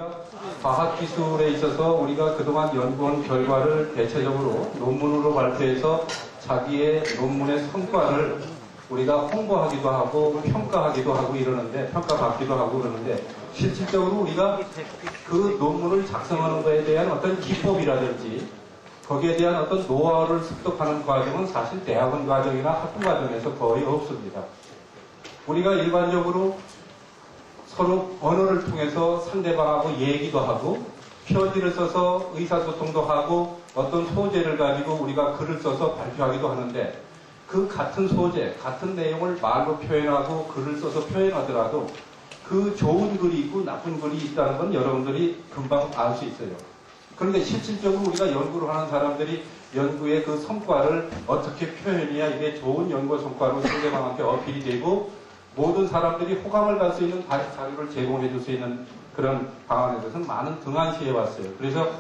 우리가 과학기술에 있어서 우리가 그동안 연구한 결과를 대체적으로 논문으로 발표해서 자기의 논문의 성과를 우리가 홍보하기도 하고 평가하기도 하고 이러는데, 평가받기도 하고 그러는데, 실질적으로 우리가 그 논문을 작성하는 것에 대한 어떤 기법이라든지 거기에 대한 어떤 노하우를 습득하는 과정은 사실 대학원 과정이나 학부 과정에서 거의 없습니다. 우리가 일반적으로 서로 언어를 통해서 상대방하고 얘기도 하고 표지를 써서 의사소통도 하고 어떤 소재를 가지고 우리가 글을 써서 발표하기도 하는데, 그 같은 소재, 같은 내용을 말로 표현하고 글을 써서 표현하더라도 그 좋은 글이 있고 나쁜 글이 있다는 건 여러분들이 금방 알 수 있어요. 그런데 실질적으로 우리가 연구를 하는 사람들이 연구의 그 성과를 어떻게 표현해야 이게 좋은 연구 성과로 상대방한테 어필이 되고 모든 사람들이 호감을 갈 수 있는 자료를 제공해 줄 수 있는 그런 방안에 대해서는 많은 등한시해 왔어요. 그래서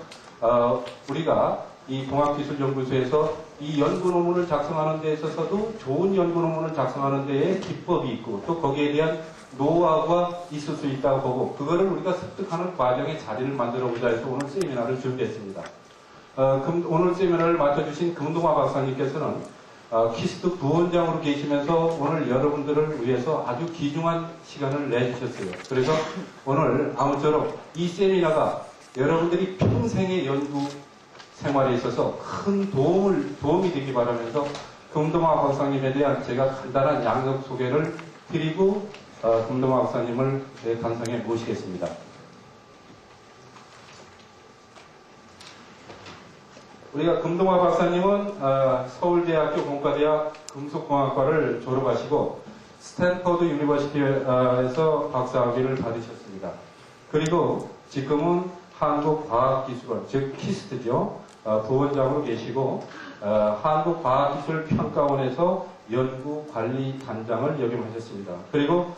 우리가 이 동학기술연구소에서 이 연구 논문을 작성하는 데 있어서도 좋은 연구 논문을 작성하는 데에 기법이 있고 또 거기에 대한 노하우가 있을 수 있다고 보고 그거를 우리가 습득하는 과정의 자리를 만들어 보자 해서 오늘 세미나를 준비했습니다. 오늘 세미나를 맡아주신 금동화 박사님께서는 키스트 부원장으로 계시면서 오늘 여러분들을 위해서 아주 귀중한 시간을 내주셨어요. 그래서 오늘 아무쪼록 이 세미나가 여러분들이 평생의 연구 생활에 있어서 큰 도움이 되기 바라면서 금동화 박사님에 대한 제가 간단한 양력 소개를 드리고 금동화 박사님을 제 단상에 모시겠습니다. 우리가 금동화 박사님은 서울대학교 공과대학 금속공학과를 졸업하시고 스탠퍼드 유니버시티에서 박사학위를 받으셨습니다. 그리고 지금은 한국과학기술원, 즉 키스트죠. 부원장으로 계시고 한국과학기술평가원에서 연구관리단장을 역임하셨습니다. 그리고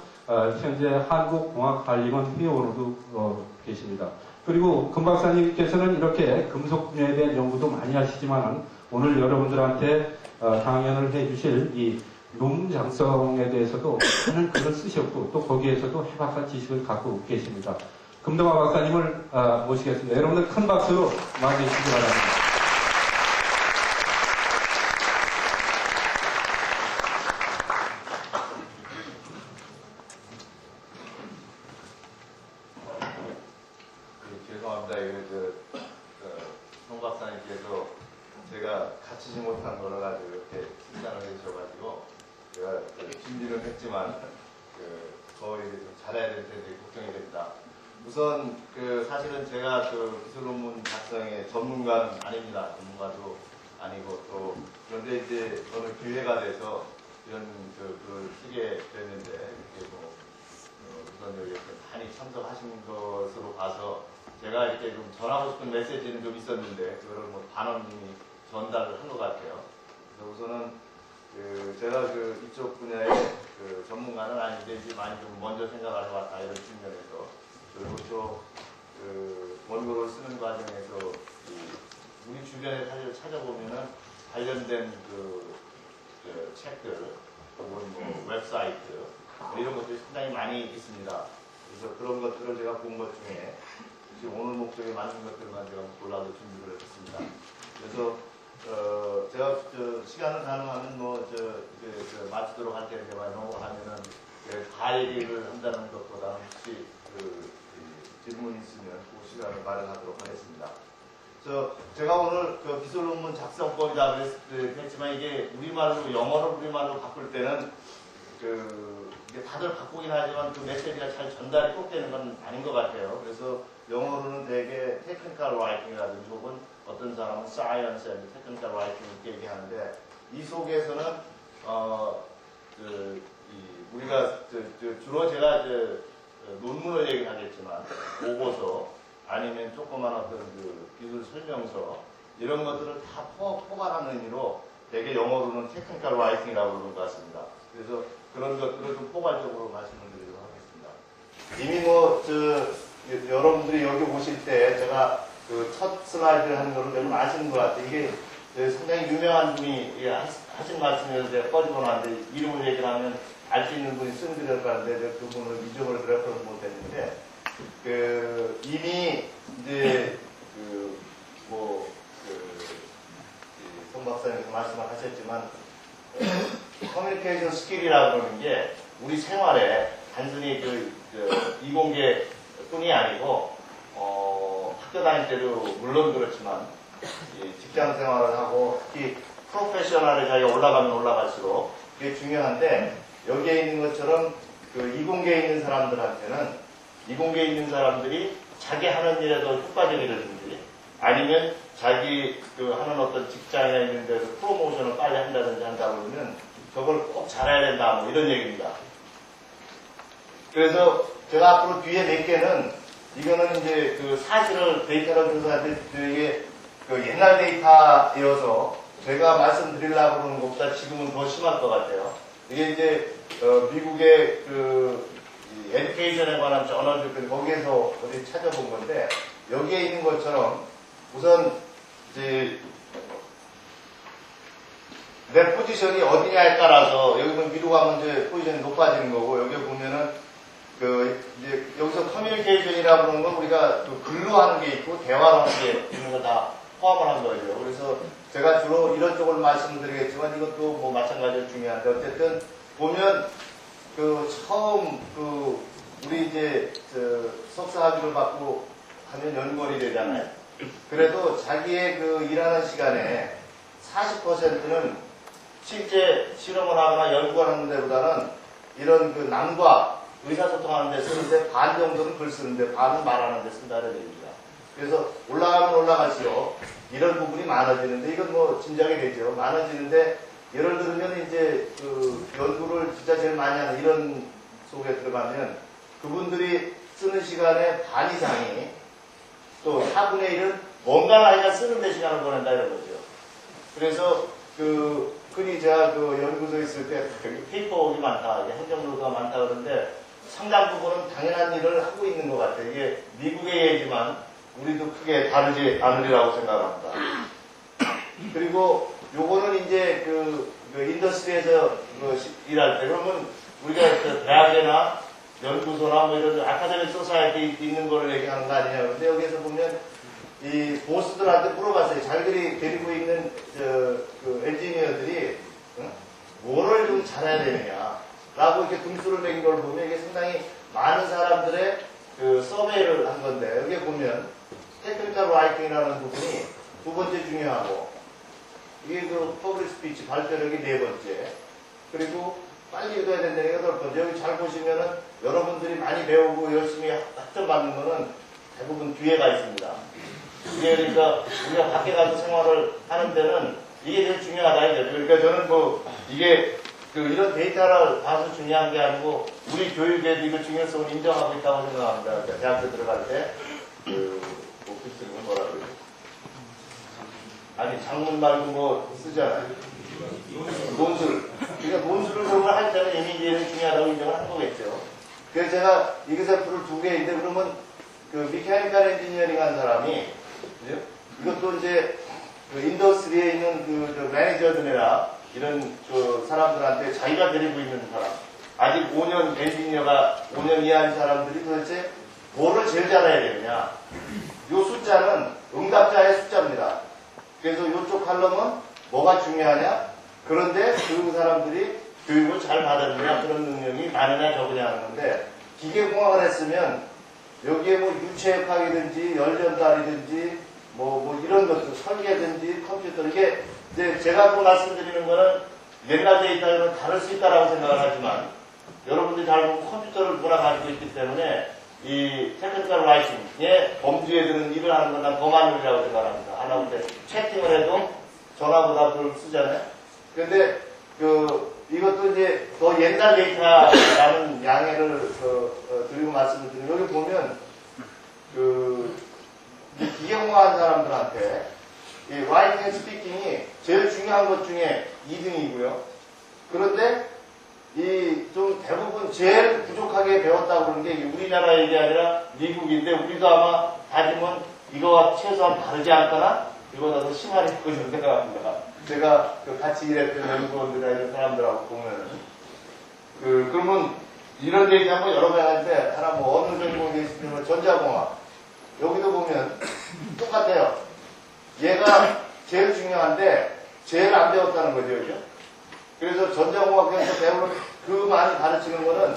현재 한국공학관리원 회원으로도 계십니다. 그리고 금 박사님께서는 이렇게 금속 분야에 대한 연구도 많이 하시지만 오늘 여러분들한테 강연을 해주실 이 논문 작성에 대해서도 많은 글을 쓰셨고 또 거기에서도 해박한 지식을 갖고 계십니다. 금동화 박사님을 모시겠습니다. 여러분들 큰 박수로 맞이해 주시기 바랍니다. 죄송합니다. 송 박사님께서 제가 갖추지 못한 거를 가지고 이렇게 칭찬을 해주셔가지고 제가 준비는 했지만 거의 좀 잘해야 될 텐데 걱정이 됩니다. 우선 사실은 제가 기술 논문 작성의 전문가는 아닙니다. 전문가도 아니고 또 그런데 이제 저는 기회가 돼서 이런 글을 쓰게 됐는데 이렇게 우선 여기 많이 참석하신 것으로 봐서 제가 이렇게 좀 전하고 싶은 메시지는 좀 있었는데 그거를 단언님이 전달을 한 것 같아요. 그래서 우선은 제가 이쪽 분야의 전문가는 아닌데 이제 많이 좀 먼저 생각을 해왔다 이런 측면에서 그리고 또 원고를 쓰는 과정에서 우리 주변에 사실 찾아보면은 관련된 책들 혹은 웹사이트 이런 것들이 상당히 많이 있습니다. 그래서 그런 것들을 제가 본 것 중에 지금 오늘 목적에 맞는 것들만 제가 골라서 준비를 했습니다. 그래서 제가 시간을 가능하면 마치도록 할 텐데만 넘어가면은 다 얘기를 한다는 것보다는 혹시 질문이 있으면 그 시간을 마련하도록 하겠습니다. 제가 오늘 기술 논문 작성법이라고 했지만 이게 영어로 우리말로 바꿀 때는 이게 다들 바꾸긴 하지만 그 메시지가 잘 전달이 꼭 되는 건 아닌 것 같아요. 그래서 영어로는 되게 테크니컬 라이팅이라든지 혹은 어떤 사람은 사이언스 앤 테크니컬 라이팅 이렇게 얘기하는데 이 속에서는 우리가 주로 제가 논문을 얘기하겠지만 보고서 아니면 조그만 어떤 기술 설명서 이런 것들을 다 포괄하는 의미로 되게 영어로는 테크니컬 라이팅이라고 그러는 것 같습니다. 그래서 그런 것들을 좀 포괄적으로 말씀을 드리도록 하겠습니다. 이미 여러분들이 여기 오실 때 제가 첫 슬라이드를 하는 거를 여러분 아시는 것 같아요. 이게 상당히 유명한 분이 하신 말씀이었는데 꺼지고 나는데 이름을 얘기를 하면 알 수 있는 분이 쓰는 것 같은데 그분을 이름을 레퍼런스 못했는데 이미 이제 송 박사님께서 말씀을 하셨지만 커뮤니케이션 스킬이라고 그러는 게 우리 생활에 단순히 이공계뿐이 아니고 학교 다닐 때도 물론 그렇지만 직장 생활을 하고 특히 프로페셔널에 자기가 올라가면 올라갈수록 그게 중요한데 여기에 있는 것처럼 이공계에 있는 사람들한테는 이공계에 있는 사람들이 자기 하는 일에 더 효과적이라든지 아니면 자기 하는 어떤 직장에 있는 데서 프로모션을 빨리 한다든지 한다 그러면 저걸 꼭 잘해야 된다 뭐 이런 얘기입니다. 그래서 제가 앞으로 뒤에 몇 개는 이거는 이제 사실을 데이터를 조사할 때 되게 옛날 데이터여서 제가 말씀드리려고 그러는 것보다 지금은 더 심할 것 같아요. 이게 이제 미국의 에듀케이션에 관한 저널들 거기에서 어디 찾아본 건데 여기에 있는 것처럼 우선 이제 내 포지션이 어디냐에 따라서 여기는 위로 가면 이제 포지션이 높아지는 거고 여기 보면은 이제 여기서 커뮤니케이션이라고 하는 건 우리가 글로 하는 게 있고 대화로 하는 게 있는 거 다 포함을 한 거죠. 그래서 제가 주로 이런 쪽을 말씀드리겠지만 이것도 뭐 마찬가지로 중요한데 어쨌든 보면 처음 우리 이제 석사 학위를 받고 하면 연구원이 되잖아요. 그래도 자기의 일하는 시간에 40%는 실제 실험을 하거나 연구를 하는 데보다는 이런 남과 의사소통하는 데 쓰는데 반 정도는 글 쓰는데 반은 말하는 데 쓴다는 얘기입니다. 그래서 올라가면 올라갈수록 이런 부분이 많아지는데 이건 뭐 짐작이 되죠. 많아지는데 예를 들면 이제 연구를 진짜 제일 많이 하는 이런 속에 들어가면 그분들이 쓰는 시간의 반 이상이 또 4분의 1은 뭔가 하니까 쓰는데 시간을 보낸다 이런 거죠. 그래서 흔히 제가 연구소에 있을 때 페이퍼가 많다, 행정노가 많다 그러는데 상당 부분은 당연한 일을 하고 있는 것 같아요. 이게 미국의 예지만 우리도 크게 다르지 않으리라고 생각합니다. 그리고 요거는 이제 인더스트리에서 일할 때 그러면 우리가 대학이나 연구소나 뭐 이런 아카데믹 소사이티 있는 거를 얘기하는 거 아니냐. 근데 여기서 보면 이 보스들한테 물어봤어요. 자기들이 데리고 있는 엔지니어들이 뭐를 좀 잘해야 되느냐 라고 이렇게 등수를 매긴 걸 보면 이게 상당히 많은 사람들의 서베이를 한 건데 여기에 보면 테크니컬 라이팅이라는 부분이 두 번째 중요하고 이게 퍼블릭 스피치 발표력이 네 번째 그리고 빨리 읽어야 된다는 게 여덟 번째. 여기 잘 보시면은 여러분들이 많이 배우고 열심히 학점 받는 거는 대부분 뒤에가 있습니다. 이게 그러니까 우리가 밖에 가서 생활을 하는 데는 이게 제일 중요하다 이거죠. 그러니까 저는 이게 이런 데이터를 봐서 중요한 게 아니고 우리 교육에도 이거 중요성을 인정하고 있다고 생각합니다. 대학교 들어갈 때 오피스는 뭐라 그러죠? 아니 장문 말고 뭐 쓰잖아요. 논술. 그러니까 논술을 그걸 할 때는 이미 얘는 중요하다고 인정을 한 거겠죠. 그래서 제가 이그샘플을 두 개인데 그러면 미케니컬 엔지니어링 한 사람이 이것도 이제 인더스트리에 있는 매니저들이나 이런 사람들한테 자기가 데리고 있는 사람 아직 5년 엔지니어가 5년 이하인 사람들이 도대체 뭐를 제일 잘해야 되느냐. 요 숫자는 응답자의 숫자입니다. 그래서 이쪽 칼럼은 뭐가 중요하냐? 그런데 그 사람들이 교육을 잘 받았느냐, 그런 능력이 많으냐, 적으냐 하는 건데, 기계공학을 했으면, 여기에 뭐 유체역학이든지, 열전달이든지, 뭐 이런 것들, 설계든지, 컴퓨터, 이게, 이제 제가 말씀드리는 거는 옛날 데이터는 다를 수 있다라고 생각을 하지만, 여러분들이 잘 보면 컴퓨터를 문화 가지고 있기 때문에, 이 테크니컬 라이팅의 범주에 드는 일을 하는 건 난 더 많은 일이라고 생각합니다. 하나부터 채팅을 해도 전화보다 그걸 쓰잖아요. 그런데 이것도 이제 더 옛날 데이터라는 양해를 드리고 말씀을 드리면 여기 보면 기계공학한 사람들한테 이 라이팅 앤 스피킹이 제일 중요한 것 중에 2등이고요. 그런데 좀 대부분 제일 부족하게 배웠다고 그러는 게 우리나라 얘기 아니라 미국인데 우리도 아마 다지면 이거와 최소한 다르지 않거나 이거보다 더 심할 것이라고 생각합니다. 제가 같이 일했던 연구원들이나 이런 사람들하고 보면 그러면 이런 얘기하면 여러 가지인데 하나 뭐 어느 전공에 있으면 전자공학 여기도 보면 똑같아요. 얘가 제일 중요한데 제일 안 배웠다는 거죠, 그죠? 그래서 전자공학에서 배우는 그 많이 가르치는 거는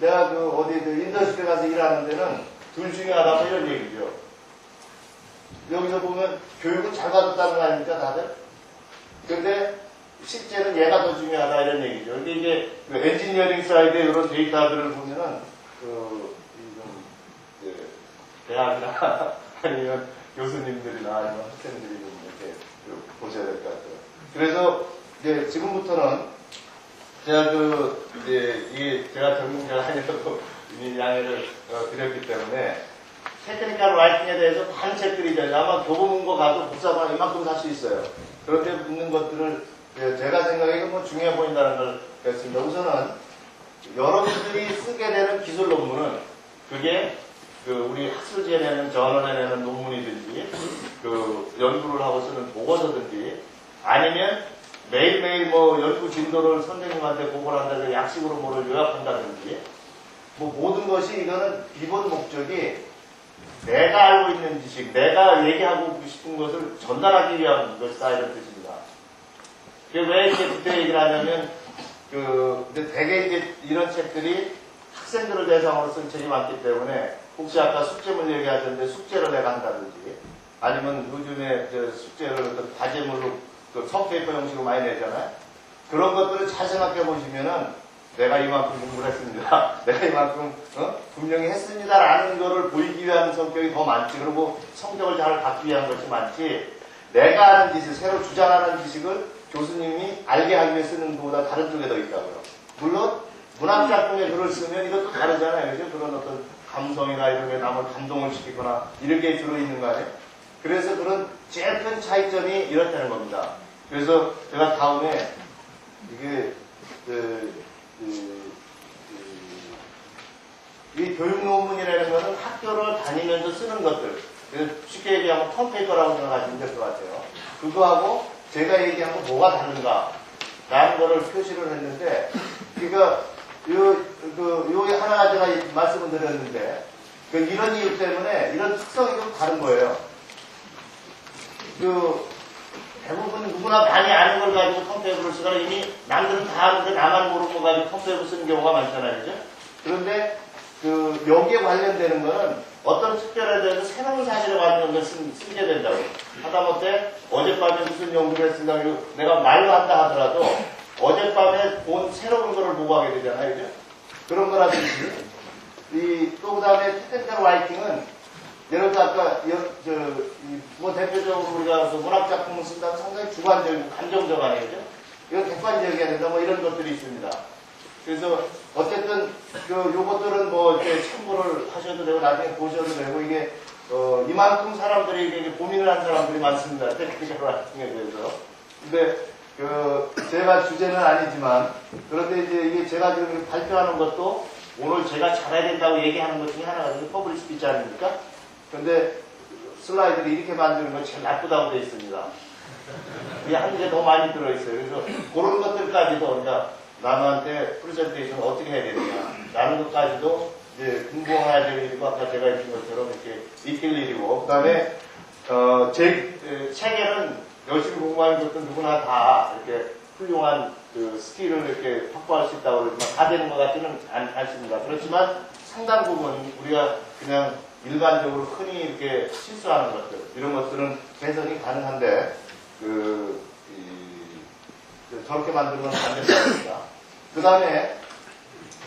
내가 어디 인더스트리 가서 일하는 데는 둘 중에 하나가 이런 얘기죠. 여기서 보면 교육은 잘 받았다는 거 아닙니까, 다들? 근데 실제는 얘가 더 중요하다 이런 얘기죠. 근데 이제 엔지니어링 사이드에 이런 데이터들을 보면은 대학이나 아니면 교수님들이나 아니면 학생들이 좀 이렇게 보셔야 될 것 같아요. 그래서 이제 지금부터는 제가 이게 제가 전문가가 아니어도 이미 양해를 드렸기 때문에 테크니컬 라이팅에 대해서 많은 책들이 있잖아요. 아마 교보문고 가도 복사본 이만큼 살 수 있어요. 그런데 있는 것들을 제가 생각에 뭐 중요해 보인다는 걸 했습니다. 우선은 여러분들이 쓰게 되는 기술 논문은 그게 우리 학술지에 내는 저널에 내는 논문이든지 연구를 하고 쓰는 보고서든지 아니면 매일매일 뭐 연구 진도를 선생님한테 보고를 한다든지 약식으로 뭐를 요약한다든지 뭐 모든 것이 이거는 기본 목적이 내가 알고 있는 지식, 내가 얘기하고 싶은 것을 전달하기 위한 것이다 이런 뜻입니다. 왜 이렇게 그때 얘기를 하냐면 근데 대개 이제 이런 책들이 학생들을 대상으로 쓴 책이 많기 때문에 혹시 아까 숙제물 얘기하셨는데 숙제를 내가 한다든지 아니면 요즘에 숙제를 어떤 과제물로 컴페이퍼 형식으로 많이 내잖아요. 그런 것들을 잘 생각해 보시면은 내가 이만큼 공부를 했습니다. 내가 이만큼 분명히 했습니다라는 거를 보이기 위한 성격이 더 많지. 그리고 성적을 잘 받기 위한 것이 많지. 내가 아는 지식, 새로 주장하는 지식을 교수님이 알게 하기 위해 쓰는 것보다 다른 쪽에 더 있다고요. 물론 문학작품에 글을 쓰면 이것도 다르잖아요. 그죠? 그런 어떤 감성이나 이런 게 남을 감동을 시키거나 이런 게 들어있는 거 아니에요? 그래서 그런 제일 큰 차이점이 이렇다는 겁니다. 그래서 제가 다음에 이게 이 교육 논문이라는 것은 학교를 다니면서 쓰는 것들, 쉽게 얘기하면 컴페이퍼라고 생각하시면 될 것 같아요. 그거하고 제가 얘기한 건 뭐가 다른가 라는 거를 표시를 했는데, 그러니까 요 하나 제가 말씀을 드렸는데, 이런 이유 때문에 이런 특성이 좀 다른 거예요. 대부분 누구나 많이 아는 걸 가지고 컴페이퍼를 쓰거나 이미 남들은 다 아는데 나만 모르는 거 가지고 컴페이퍼 쓰는 경우가 많잖아요. 그죠? 그런데 여기에 관련되는 거는 어떤 특별에 대해서 새로운 사실에 관련된 걸 쓰게 된다고. 하다못해 어젯밤에 무슨 연구를 했습니다. 내가 말로 한다 하더라도 어젯밤에 본 새로운 거를 보고 하게 되잖아요. 그죠? 그런 거라든지. 또 그 다음에 테크니컬 라이팅은 여러분 아까 뭐 대표적으로 우리가 문학작품을 쓴다면 상당히 주관적이고 감정적 아니겠죠? 이건 객관적이어야 된다 뭐 이런 것들이 있습니다. 그래서 어쨌든 요것들은 뭐 이렇게 참고를 하셔도 되고 나중에 보셔도 되고 이게 이만큼 사람들이 이게 고민을 한 사람들이 많습니다. 테크니컬 라이팅에 대해서. 근데 제가 주제는 아니지만 그런데 이제 이게 제가 지금 발표하는 것도 오늘 제가 잘해야 된다고 얘기하는 것 중에 하나가 퍼블릭 스피치 아닙니까? 근데 슬라이드를 이렇게 만드는 건 제일 나쁘다고 되어 있습니다. 이게 한 개 더 많이 들어있어요. 그래서 그런 것들까지도 그러니까 남한테 프레젠테이션을 어떻게 해야 되느냐 라는 것까지도 이제 공부해야 될 일이고 아까 제가 했던 것처럼 이렇게 익힐 일이고 그 다음에 제 책에는 열심히 공부하는 것도 누구나 다 이렇게 훌륭한 스킬을 이렇게 확보할 수 있다고 그러지만 다 되는 것 같지는 않습니다. 그렇지만 상당 부분 우리가 그냥 일반적으로 흔히 이렇게 실수하는 것들, 이런 것들은 개선이 가능한데, 저렇게 만들면 안 된다고 합니다. 그 다음에,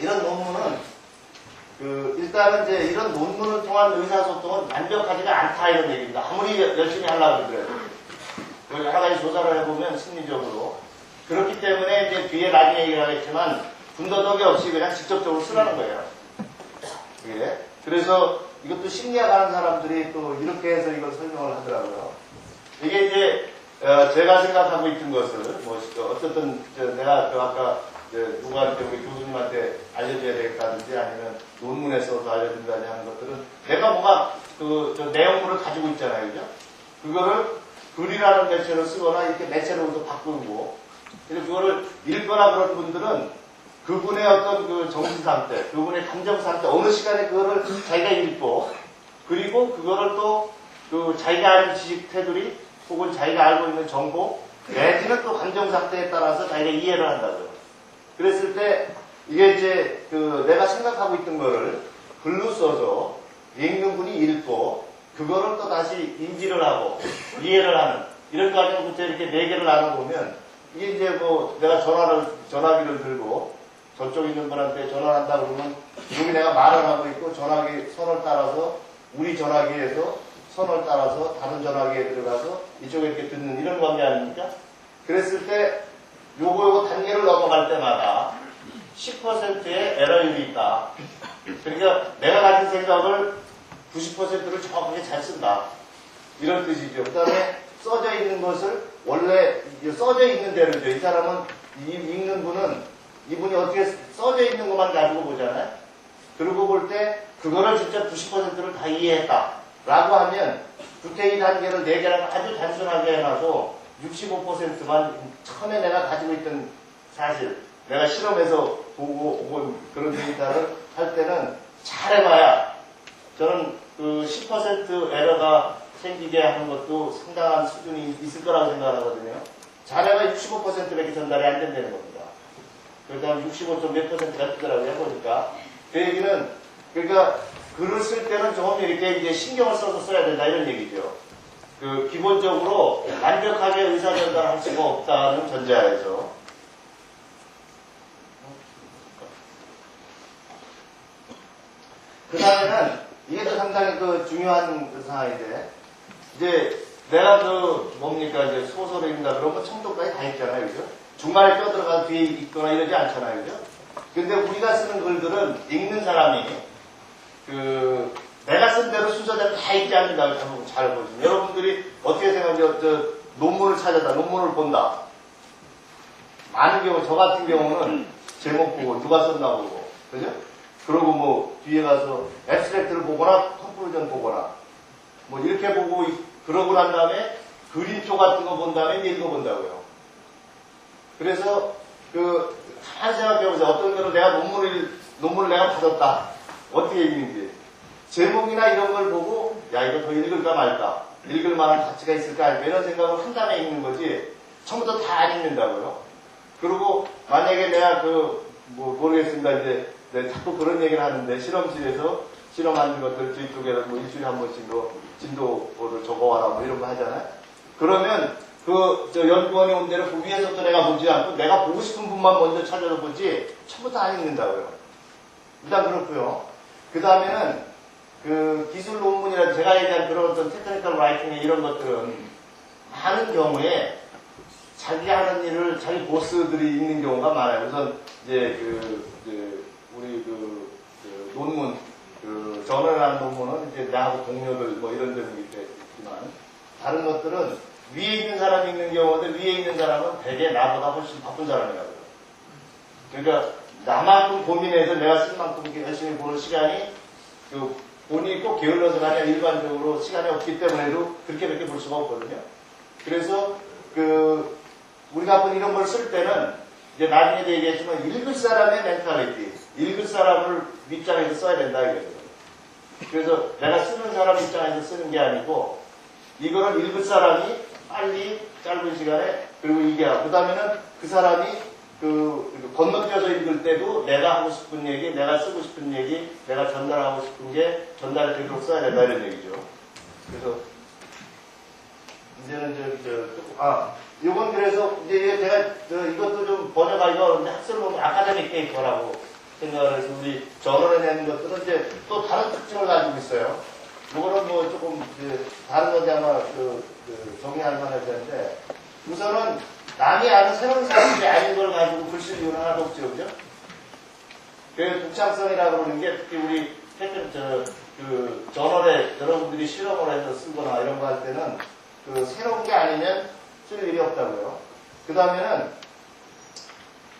이런 논문은, 일단은 이제 이런 논문을 통한 의사소통은 완벽하지가 않다 이런 얘기입니다. 아무리 열심히 하려고 그래도. 여러 가지 조사를 해보면 심리적으로. 그렇기 때문에 이제 뒤에 나중에 얘기를 하겠지만, 군더더기 없이 그냥 직접적으로 쓰라는 거예요. 예. 그래서, 이것도 심리학 하는 사람들이 또 이렇게 해서 이걸 설명을 하더라고요. 이게 이제 제가 생각하고 있던 것을 뭐 어쨌든 내가 아까 누구한테 우리 교수님한테 알려줘야 되겠다든지 아니면 논문에 써서 알려준다든지 하는 것들은 내가 뭔가 저 내용물을 가지고 있잖아요. 그죠? 그거를 글이라는 매체로 쓰거나 이렇게 매체로도 바꾸고 그래서 그거를 읽거나 그런 분들은 그분의 어떤 그 정신 상태, 그분의 감정 상태, 어느 시간에 그거를 자기가 읽고, 그리고 그거를 또 그 자기가 아는 지식 테두리, 혹은 자기가 알고 있는 정보, 내지는 또 감정 상태에 따라서 자기가 이해를 한다고요. 그랬을 때, 이게 이제 그 내가 생각하고 있던 거를 글로 써서 읽는 분이 읽고, 그거를 또 다시 인지를 하고, 이해를 하는, 이런 과정부터 이렇게 4개를 나눠보면, 이게 이제 뭐 내가 전화기를 들고, 저쪽 있는 분한테 전화를 한다 그러면, 여기 내가 말을 하고 있고, 전화기 선을 따라서, 우리 전화기에서 선을 따라서 다른 전화기에 들어가서 이쪽에 이렇게 듣는 이런 관계 아닙니까? 그랬을 때, 요거 단계를 넘어갈 때마다 10%의 에러율이 있다. 그러니까 내가 가진 생각을 90%를 정확하게 잘 쓴다. 이런 뜻이죠. 그 다음에 써져 있는 것을 원래 써져 있는 대로죠. 이 사람은, 읽는 분은 이분이 어떻게 써져 있는 것만 가지고 보잖아요. 그러고 볼 때 그거를 진짜 90%를 다 이해했다. 라고 하면 구태의 단계를 4개라고 아주 단순하게 해놔서 65%만 처음에 내가 가지고 있던 사실, 내가 실험해서 보고 온 그런 데이터를 할 때는 잘해봐야 저는 그 10% 에러가 생기게 하는 것도 상당한 수준이 있을 거라고 생각하거든요. 잘해봐야 65%밖에 전달이 안 된다는 겁니다. 그러다 65. 몇 %가 뜨더라고요, 해보니까. 그 얘기는, 그러니까 글을 쓸 때는 조금 이렇게 이제 신경을 써서 써야 된다, 이런 얘기죠. 그, 기본적으로 완벽하게 의사전달할 수가 없다는 전제하에서. 그 다음에는, 이게 또 상당히 그 중요한 그 상황인데, 이제 내가 그 뭡니까, 이제 소설을 읽는다 그러면 청도까지 다 읽잖아요, 그죠? 중간에 껴들어가 뒤에 있거나 이러지 않잖아요, 그죠? 근데 우리가 쓰는 글들은 읽는 사람이 그 내가 쓴 대로 순서대로 다 읽지 않는다고 잘 보시면 여러분들이 어떻게 생각하죠? 저 논문을 찾아다 논문을 본다. 많은 경우 저 같은 경우는 제목 보고 누가 썼나 보고, 그죠? 그러고 뭐 뒤에 가서 앱스트랙트를 보거나 컨클루전 보거나 뭐 이렇게 보고 그러고 난 다음에 그림표 같은 거 본 다음에 읽어본다고요. 그래서 그 가만히 생각해보세요. 어떤 거는 내가 논문을 내가 받았다. 어떻게 읽는지. 제목이나 이런 걸 보고 야 이거 더 읽을까 말까. 읽을 만한 가치가 있을까 할까 이런 생각을 한 다음에 읽는 거지. 처음부터 다 안 읽는다고요. 그리고 만약에 내가 뭐 모르겠습니다. 이제 자꾸 그런 얘기를 하는데 실험실에서 실험하는 것들 뒤쪽에다 뭐 일주일에 한 번씩 진도를 적어와라 뭐 이런 거 하잖아요. 그러면 저 연구원이 온 대로 그 위에서부터 내가 보지 않고 내가 보고 싶은 분만 먼저 찾아서 보지 처음부터 안 읽는다고요. 일단 그렇고요. 그 다음에는 그 기술 논문이라 제가 얘기한 그런 어떤 테크니컬 라이팅의 이런 것들은 많은 경우에 자기 하는 일을 자기 보스들이 읽는 경우가 많아요. 우선 이제 우리 논문 저널이라는 논문은 이제 나하고 동료들 뭐 이런 데는 있지만 다른 것들은 위에 있는 사람이 읽는 경우인데 위에 있는 사람은 대개 나보다 훨씬 바쁜 사람이라고요. 그러니까 나만큼 고민해서 내가 쓴 만큼 열심히 보는 시간이 본인이 꼭 게을러서가 아니라 일반적으로 시간이 없기 때문에도 그렇게밖에 볼 수가 없거든요. 그래서 우리가 한번 이런 걸 쓸 때는 이제 나중에도 얘기했지만 읽을 사람의 멘탈리티, 읽을 사람을 입장에서 써야 된다 이거죠. 그래서 내가 쓰는 사람 입장에서 쓰는 게 아니고 이거를 읽을 사람이 빨리 짧은 시간에 그리고 이해하고 그 다음에는 그 사람이 건너뛰어서 읽을 때도 내가 하고 싶은 얘기, 내가 쓰고 싶은 얘기, 내가 전달하고 싶은 게 전달이 되도록 써야 된다 이런 얘기죠. 그래서 이제는 이건 그래서 이제 제가 이것도 좀 번역하기가 어려운데 학설을 보면 아카데믹 페이퍼라고 생각을 해서 우리 저널에 내는 것들은 이제 또 다른 특징을 가지고 있어요. 이거는 뭐 조금 다른 건데 아마 정리할 만할 텐데 우선은 남이 아는 새로운 사실이 아닌 걸 가지고 글 쓸 이유는 하나도 없죠, 그죠? 그 독창성이라고 그러는 게 특히 우리 저널에 여러분들이 실험을 해서 쓰거나 이런 거 할 때는 새로운 게 아니면 쓸 일이 없다고요. 그 다음에는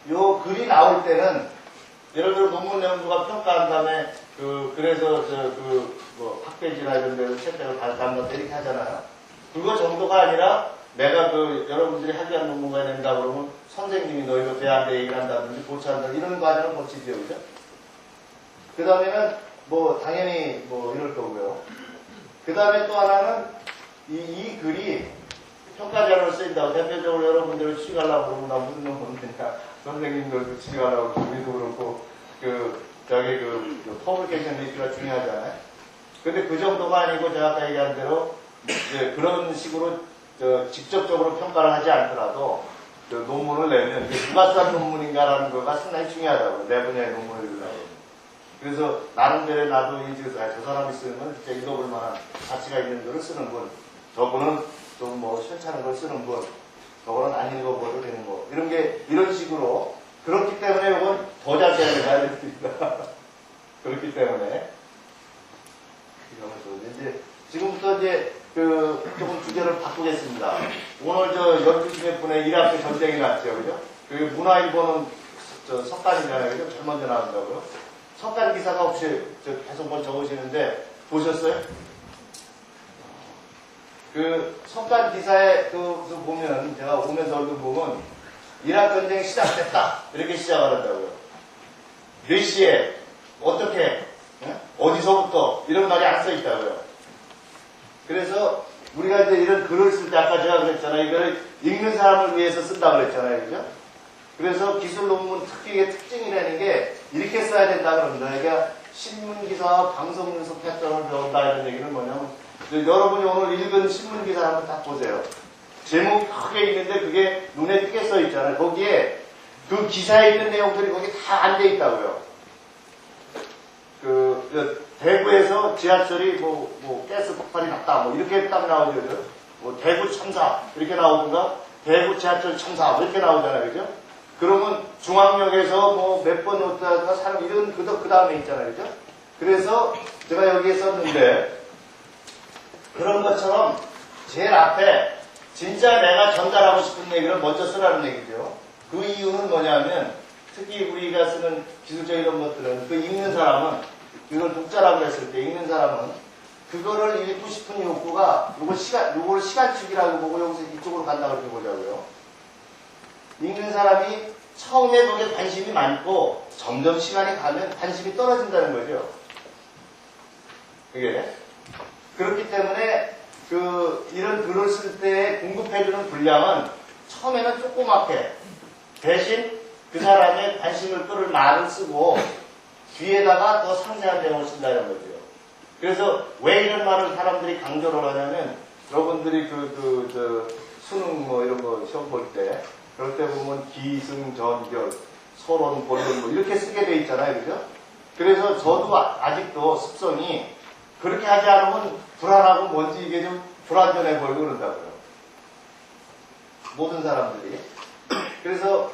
요 글이 나올 때는 예를 들어 논문 내용 누가 평가한 다음에 그래서 뭐 학회지나 이런 데서 채택을 받았다 이렇게 하잖아요. 그거 정도가 아니라 내가 여러분들이 학위한 논문가 된다 그러면 선생님이 너 이거 돼 안 돼 얘기를 한다든지 고쳐한다 이런 과정을 거치죠, 그죠? 그 다음에는 당연히 이럴 거고요. 그 다음에 또 하나는 이 글이 평가자료로 쓰인다고 대표적으로 여러분들을 취직하려고 그러면 나 무슨 논문 되냐 선생님들도 취직하려고 우리도 그렇고 퍼블리케이션 리뷰가 중요하잖아요. 근데 그 정도가 아니고 제가 아까 얘기한 대로 이제 그런 식으로 직접적으로 평가를 하지 않더라도 논문을 내면 이게 누가 쓴 논문인가라는 거가 상당히 중요하다고 내 분야의 논문을 읽으려고. 그래서 나름대로 나도 인지해서 저 사람이 쓰면 진짜 읽어볼 만한 가치가 있는 글을 쓰는 분, 저분은 좀 시원찮은 걸 쓰는 분, 저거는 안 읽어봐도 되는 거 이런 식으로 그렇기 때문에 이건 더 자세하게 가야 됩니다. 그렇기 때문에 이제 지금부터 이제 조금 주제를 바꾸겠습니다. 오늘 12시 분에 이라크 전쟁이 났죠, 그죠? 문화일보는 석간이잖아요, 그죠? 제일 먼저 나온다고요. 석간 기사가 혹시 계속 적으시는데 보셨어요? 석간 기사에 보면 제가 오면서 얼른 보면 이라크 전쟁이 시작됐다 이렇게 시작을 한다고요. 몇 시에 어떻게 어디서부터 이런 말이 안 써 있다고요. 그래서 우리가 이제 이런 글을 쓸 때 아까 제가 그랬잖아요. 이거를 읽는 사람을 위해서 쓴다 그랬잖아요. 그죠? 그래서 기술 논문 특기의 특징이라는 게 이렇게 써야 된다 그럽니다. 그러니까 신문기사와 방송분석 패턴을 배운다 이런 얘기는 뭐냐면 여러분이 오늘 읽은 신문기사 한번 딱 보세요. 제목이 크게 있는데 그게 눈에 띄게 써 있잖아요. 거기에 그 기사에 있는 내용들이 거기 다 안 돼 있다고요. 대구에서 지하철이 가스 폭발이 났다 이렇게 딱 나오죠. 대구 참사 이렇게 나오든가 대구 지하철 참사 이렇게 나오잖아요. 그죠? 그러면 중앙역에서 몇 번 왔다가 사람 이런 그 다음에 있잖아요. 그죠? 그래서 제가 여기에 썼는데 그런 것처럼 제일 앞에 진짜 내가 전달하고 싶은 얘기를 먼저 쓰라는 얘기죠. 그 이유는 뭐냐면 특히 우리가 쓰는 기술적 이런 것들은 읽는 사람은 이걸 독자라고 했을 때 읽는 사람은 그거를 읽고 싶은 욕구가 요걸 시간축이라고 보고 여기서 이쪽으로 간다고 이렇게 보자고요. 읽는 사람이 처음에 거기에 관심이 많고 점점 시간이 가면 관심이 떨어진다는 거죠. 그게 그렇기 때문에 이런 글을 쓸 때 공급해주는 분량은 처음에는 조그맣게 대신 그 사람의 관심을 끌을 말을 쓰고 뒤에다가 더 상세한 내용을 쓴다는 거죠. 그래서 왜 이런 말을 사람들이 강조를 하냐면 여러분들이 수능 이런 거 시험 볼 때 그럴 때 보면 기승전결, 서론, 본론 이렇게 쓰게 돼 있잖아요. 그죠? 그래서 저도 아직도 습성이 그렇게 하지 않으면 불안하고 뭔지 이게 좀 불안전해 보이고 그런다고요. 모든 사람들이. 그래서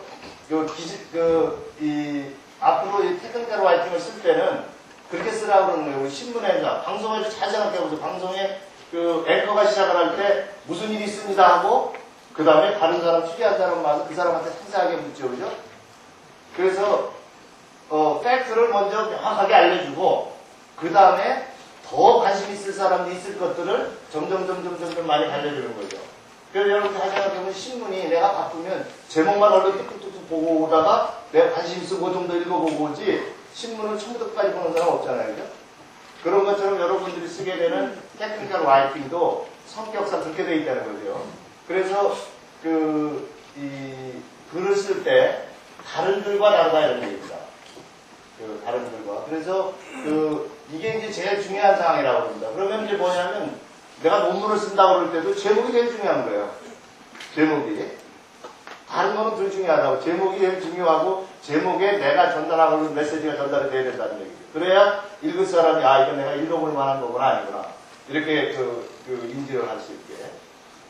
앞으로 이 테크니컬 라이팅을 쓸 때는 그렇게 쓰라고 그러는 거예요. 신문에서, 방송에서 잘 생각해보세요. 방송에 앵커가 시작을 할 때 무슨 일이 있습니다 하고 그 다음에 다른 사람, 취재한 사람 와서 그 사람한테 상세하게 묻죠. 그죠? 그래서 팩트를 먼저 명확하게 알려주고 그 다음에 더 관심 있을 사람들이 있을 것들을 점점 많이 알려주는 거죠. 그래서 여러분들 생각해보면 신문이 내가 바쁘면 제목만 얼른 뚝뚝뚝 보고 오다가 내가 관심 있고 좀 더 읽어보고 오지 신문을 처음부터 끝까지 보는 사람 없잖아요. 그죠? 그런 것처럼 여러분들이 쓰게 되는 테크니컬 라이팅도 성격상 그렇게 되어 있다는 거죠. 그래서 이 글을 쓸 때 다른 글과 다르다 이런 얘기입니다. 다른 글과. 그래서 이게 이제 제일 중요한 사항이라고 합니다. 그러면 이제 뭐냐면 내가 논문을 쓴다고 그럴 때도 제목이 제일 중요한 거예요. 제목이. 다른 거는 덜 중요하다고. 제목이 제일 중요하고 제목에 내가 전달하고 있는 메시지가 전달이 돼야 된다는 얘기죠. 그래야 읽을 사람이 이건 내가 읽어볼 만한 거구나 아니구나. 이렇게 인지를 할 수 있게.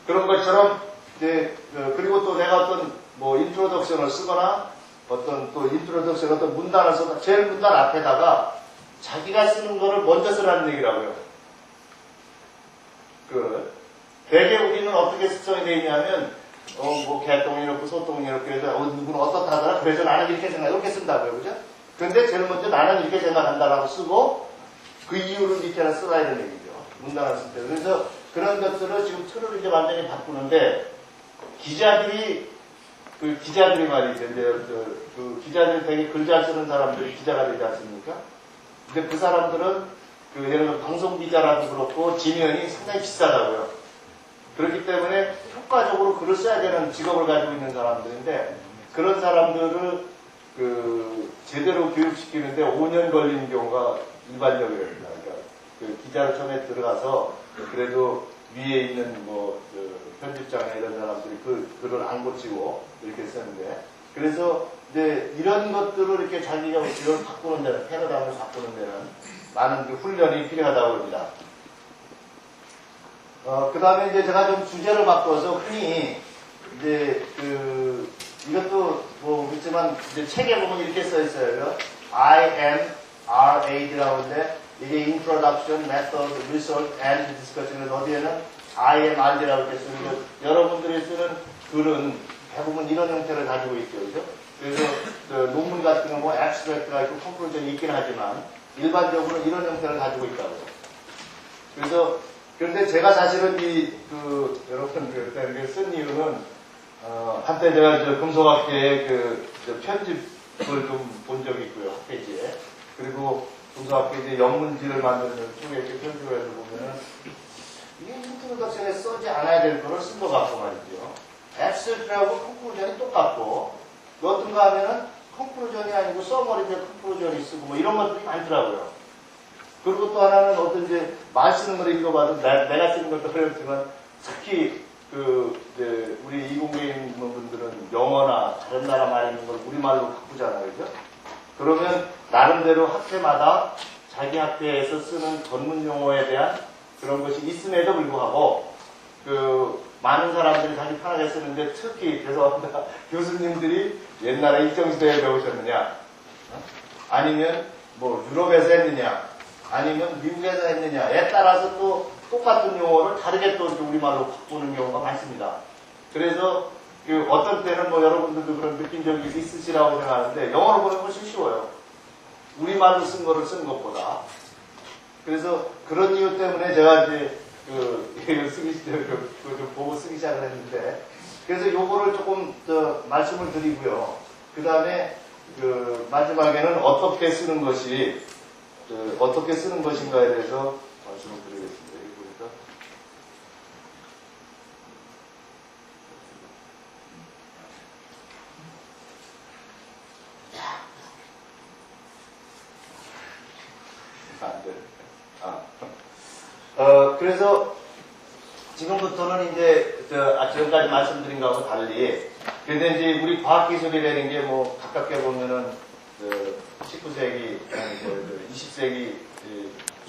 그런 것처럼 이제 그리고 또 내가 어떤 인트로덕션을 쓰거나 어떤 문단을 써서 제일 문단 앞에다가 자기가 쓰는 거를 먼저 쓰라는 얘기라고요. 대개 우리는 어떻게 습성이 되어 있냐면, 개똥이 이렇고 소똥이 이렇게 해서, 누구는 어떻다더라? 그래서 나는 이렇게 생각, 이렇게 쓴다고요. 그죠? 근데 제일 먼저 나는 이렇게 생각한다라고 쓰고, 그 이유를 밑에다 써라 이런 얘기죠. 문단을 쓸 때. 그래서 그런 것들을 지금 틀을 이제 완전히 바꾸는데, 기자들이 말이죠. 이제 그 기자들이 되게 글 잘 쓰는 사람들이 기자가 되지 않습니까? 근데 그 사람들은 예를 들어 방송 기자라도 그렇고 지면이 상당히 비싸다고요. 그렇기 때문에 효과적으로 글을 써야 되는 직업을 가지고 있는 사람들인데 그런 사람들을 제대로 교육시키는데 5년 걸리는 경우가 일반적이랍니다. 그러니까 그 기자로 처음에 들어가서 그래도 위에 있는 편집장이나 이런 사람들이 글을 안 고치고 이렇게 쓰는데 그래서 이제 이런 것들을 이렇게 자기가 이걸 바꾸는 데는 패러다임을 바꾸는 데는 많은 훈련이 필요하다고 합니다. 그 다음에 이제 제가 좀 주제를 바꿔서 흔히 이제 이것도 그렇지만 이제 책에 보면 이렇게 써 있어요. IMRA라고 하는데 이게 Introduction, Method, Result and Discussion. 어디에는 IMRA라고 이렇게 쓰는 거. 여러분들이 쓰는 글은 대부분 이런 형태를 가지고 있죠. 그죠? 그래서 논문 같은 거 abstract가 있고 conclusion이 있긴 하지만 일반적으로 이런 형태를 가지고 있다고요. 그래서 그런데 제가 사실은 여러분 그때 쓴 이유는 한때 제가 금속학계의 편집을 좀 본 적이 있고요, 학회지에. 그리고 금속학계 이제 영문지를 만드는 쪽에 이렇게 편집을 해서 보면은 이게 인트로덕션에 쓰지 않아야 될 거를 쓴 것 같고 말이죠. 앱스트라고 콘클루전이 똑같고 어떤가 하면은 콘클루전이 아니고 서머리인데 콘클루전이 쓰고 뭐 이런 것들이 많더라고요. 그리고 또 하나는 어떤 이제 말 쓰는 걸 읽어봐도 내가 쓰는 것도 어렵지만 특히 우리 이공계 있는 분들은 영어나 다른 나라 말 있는 걸 우리말로 바꾸잖아요. 그죠? 그러면 나름대로 학회마다 자기 학회에서 쓰는 전문 용어에 대한 그런 것이 있음에도 불구하고 많은 사람들이 자기 편하게 쓰는데 특히 죄송합니다. 교수님들이 옛날에 일정시대에 배우셨느냐 아니면 유럽에서 했느냐 아니면 미국에서 했느냐에 따라서 또 똑같은 용어를 다르게 또 우리말로 바꾸는 경우가 많습니다. 그래서 어떤 때는 여러분들도 그런 느낀 적이 있으시라고 생각하는데 영어로 보면 훨씬 쉬워요. 우리말로 쓴 거를 쓰는 것보다. 그래서 그런 이유 때문에 제가 이제 좀 보고 쓰기 시작을 했는데 그래서 요거를 조금 말씀을 드리고요. 그 다음에 마지막에는 어떻게 쓰는 것인가에 대해서 말씀을 드리겠습니다. 여기 보니까. 안 돼. 그래서 지금부터는 이제 지금까지 말씀드린 거하고 달리 근데 이제 우리 과학기술이라는 게 가깝게 보면은 19세기, 20세기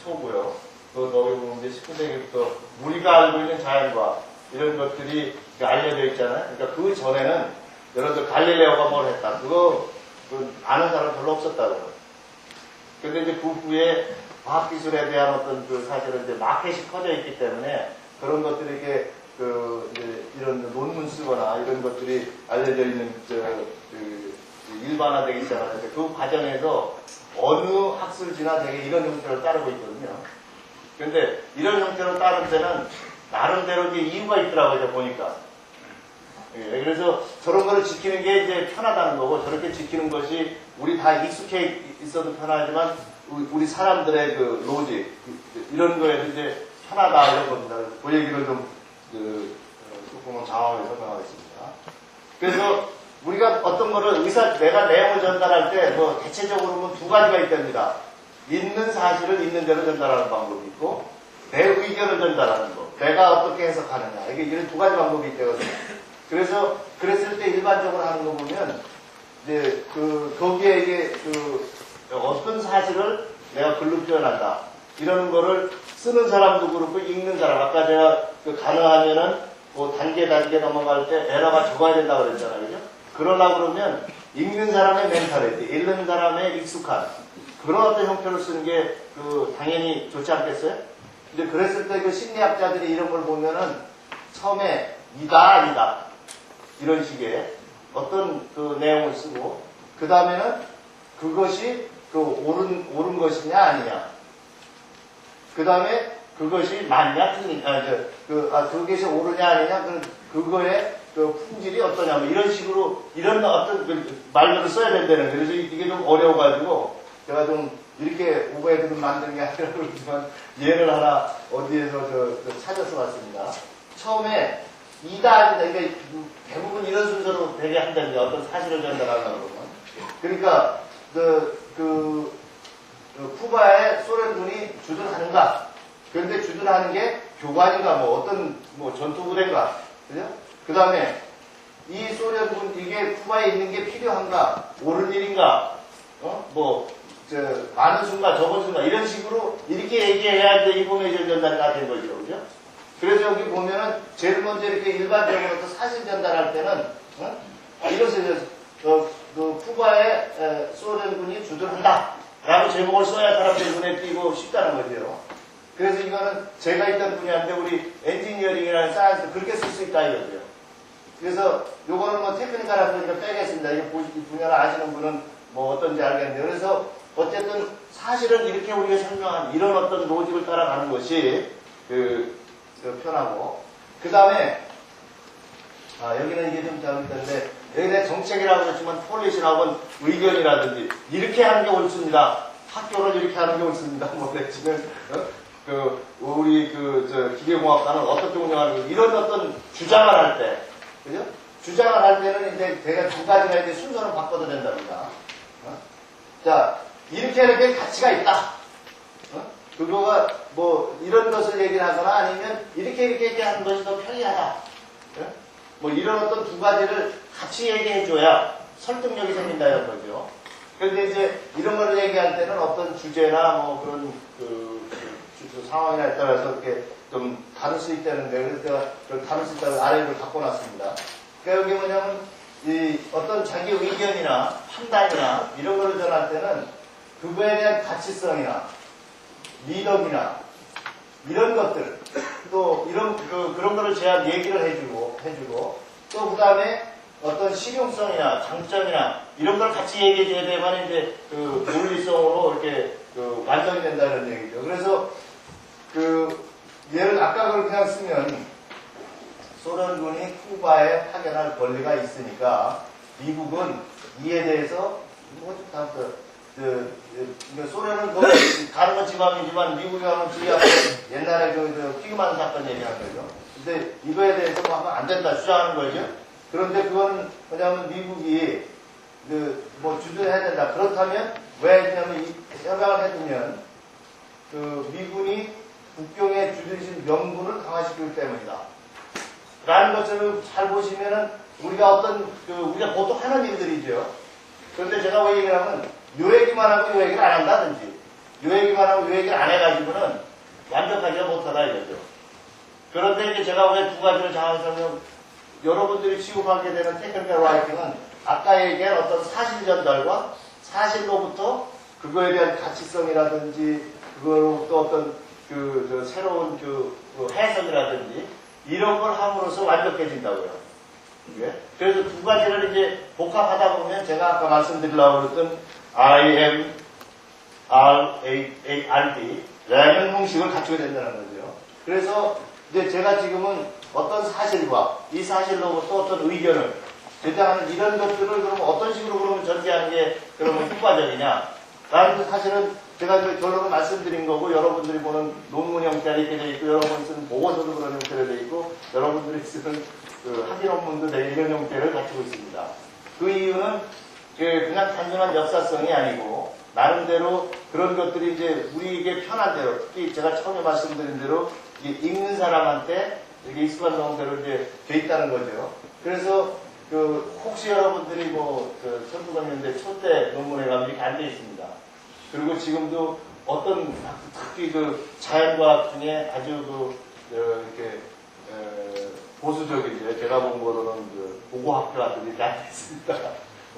초고요. 또 거기 보면 이제 19세기부터 우리가 알고 있는 자연과 이런 것들이 알려져 있잖아요. 그러니까 그 전에는 여러분들 갈릴레오가 뭘 했다. 그거 아는 사람 별로 없었다고요. 근데 이제 그 후에 과학기술에 대한 어떤 사실은 이제 마켓이 커져 있기 때문에 그런 것들이 이렇게 이제 이런 논문 쓰거나 이런 것들이 알려져 있는 일반화되기 시작하는데 그 과정에서 어느 학술지나 되게 이런 형태를 따르고 있거든요. 그런데 이런 형태로 따른 데는 나름대로 이제 이유가 있더라고요, 보니까. 예, 그래서 저런 거를 지키는 게 이제 편하다는 거고 저렇게 지키는 것이 우리 다 익숙해 있어도 편하지만 우리 사람들의 로직 이런 거에도 이제 편하다 이런 겁니다. 그 얘기를 좀 조금은 장황하게 설명하겠습니다. 그래서 우리가 어떤 거를 내가 내용을 전달할 때 대체적으로는 두 가지가 있답니다. 있는 사실을 있는 대로 전달하는 방법이 있고 내 의견을 전달하는 거. 내가 어떻게 해석하느냐. 이게 이런 두 가지 방법이 있거든요. 그래서 그랬을 때 일반적으로 하는 거 보면 이제 거기에 이게 어떤 사실을 내가 글로 표현한다. 이러는 거를 쓰는 사람도 그렇고 읽는 사람. 아까 제가 가능하면은 단계 넘어갈 때 에러가 적어야 된다고 그랬잖아요. 그죠? 그러려고 그러면 읽는 사람의 멘탈리티, 읽는 사람의 익숙한 그런 어떤 형태로 쓰는 게 당연히 좋지 않겠어요? 근데 그랬을 때 심리학자들이 이런 걸 보면은 처음에 아니다. 이런 식의 어떤 내용을 쓰고 그 다음에는 그것이 옳은 것이냐 아니냐. 그 다음에 그것이 맞냐 틀리냐. 그것이 옳으냐 아니냐. 그거에 그 품질이 어떠냐, 뭐 이런 식으로, 이런 어떤 그 말들을 써야 된다는 거예요. 그래서 이게 좀 어려워가지고, 제가 좀 이렇게 오버헤드를 만드는 게 아니라 그렇지만, 예를 하나 어디에서 찾아서 왔습니다. 처음에 이다, 그러니까 대부분 이런 순서로 되게 한다는 게 어떤 사실을 전달하려고 그러면. 그러니까, 쿠바에 소련군이 주둔하는가? 그런데 주둔하는 게 교관인가, 뭐 어떤, 뭐 전투부대인가? 그죠? 그 다음에, 이 소련군, 이게 쿠바에 있는 게 필요한가? 옳은 일인가? 많은 수인가, 적은 수인가? 이런 식으로 이렇게 얘기해야 돼. 인포메이션 전달이 다 된 거죠. 그죠? 그래서 여기 보면은, 제일 먼저 이렇게 일반적으로 또 사실 전달할 때는, 이것을, 쿠바에 소련군이 주둔한다. 라고 제목을 써야 사람들이 눈에 띄고 쉽다는 거죠. 그래서 이거는 제가 있던 분야인데 우리 엔지니어링이라는 사이언스 그렇게 쓸 수 있다 이거죠. 그래서 요거는 뭐 테크니컬한 거니까 빼겠습니다. 이 분야를 아시는 분은 뭐 어떤지 알겠는데. 그래서 어쨌든 사실은 이렇게 우리가 설명한 이런 어떤 로직을 따라가는 것이 편하고. 그 다음에 여기는 이게 좀 잘못됐는데 여기에 정책이라고 했지만 폴리시라고는 의견이라든지 이렇게 하는 게 옳습니다. 학교를 이렇게 하는 게 옳습니다. 뭐 지금 우리 기계공학과는 어떻게 운영하는 거 이런 어떤 주장을 할 때, 그죠? 주장을 할 때는 이제 제가 두 가지가 이제 순서를 바꿔도 된답니다. 자, 이렇게 가치가 있다. 그거가 뭐 이런 것을 얘기를 하거나 아니면 이렇게 하는 것이 더 편리하다. 뭐 이런 어떤 두 가지를 같이 얘기해줘야 설득력이 생긴다 이런 거죠. 그런데 이제 이런 거를 얘기할 때는 어떤 주제나 뭐 그런 상황이냐에 따라서 이렇게 좀 다를 수 있다는데 그래서 제가 다를 수 있다는 아래를 갖고 놨습니다. 그러니까 여기 뭐냐면 이 어떤 자기 의견이나 판단이나 이런 거를 전할 때는 그거에 대한 가치성이나 미덕이나 이런 것들 또 이런 그런 거를 제가 얘기를 해주고 또 그 다음에 어떤 실용성이나 장점이나 이런 걸 같이 얘기해줘야 돼야만 이제 논리성으로 이렇게 완성이 된다는 얘기죠. 그래서 얘를 아까 그걸 그냥 쓰면 소련군이 쿠바에 파견할 권리가 있으니까 미국은 이에 대해서 소련은 다른 건 지방이지만 미국이 하면 지하고 옛날에 피그만 사건 얘기하는 거죠. 근데 이거에 대해서 뭐 하면 안 된다 주장하는 거죠. 그런데 그건 뭐냐면 미국이 뭐 주둔해야 된다. 그렇다면 왜 했냐면 이 협약을 해두면 미군이 국경에 주둔신 명분을 강화시키기 때문이다. 라는 것을 잘 보시면은 우리가 우리가 보통 하는 일들이죠. 그런데 제가 왜 얘기를 하면 요 얘기만 하고 요 얘기를 안 한다든지 요 얘기만 하고 요 얘기를 안 해가지고는 완벽하지가 못하다 이거죠. 그런데 이제 제가 왜 두 가지를 장황 설명 여러분들이 취급하게 되는 테크니컬 라이팅은 아까 얘기한 어떤 사실 전달과 사실로부터 그거에 대한 가치성이라든지 그거로부터 어떤 새로운 해석이라든지 이런 걸 함으로써 완벽해진다고요. 예? 그래서 두 가지를 이제 복합하다 보면 제가 아까 말씀드리려고 그랬던 IM, RD 라는 형식을 갖추게 된다는 거죠. 그래서 이제 제가 지금은 어떤 사실과 이 사실로부터 어떤 의견을 제작하는 이런 것들을 그러면 어떤 식으로 그러면 전개하는 게 그러면 효과적이냐? 라는 게 사실은 제가 결론을 말씀드린 거고 여러분들이 보는 논문 형태로 이렇게 돼 있고 여러분이 쓰는 보고서도 그런 형태로 돼 있고 여러분들이 쓰는 학위 논문도 이런 형태를 갖추고 있습니다. 그 이유는 그냥 단순한 역사성이 아니고 나름대로 그런 것들이 이제 우리에게 편한 대로 특히 제가 처음에 말씀드린 대로 읽는 사람한테 이게 익숙한 정도로 이제 돼 있다는 거죠. 그래서 혹시 여러분들이 천부경연대 초대 논문에 가면 이렇게 안 돼 있습니다. 그리고 지금도 어떤 특히 자연과학 중에 아주 이렇게 보수적이죠. 제가 본 거로는 보고학교 같은 게 안 돼 있습니다.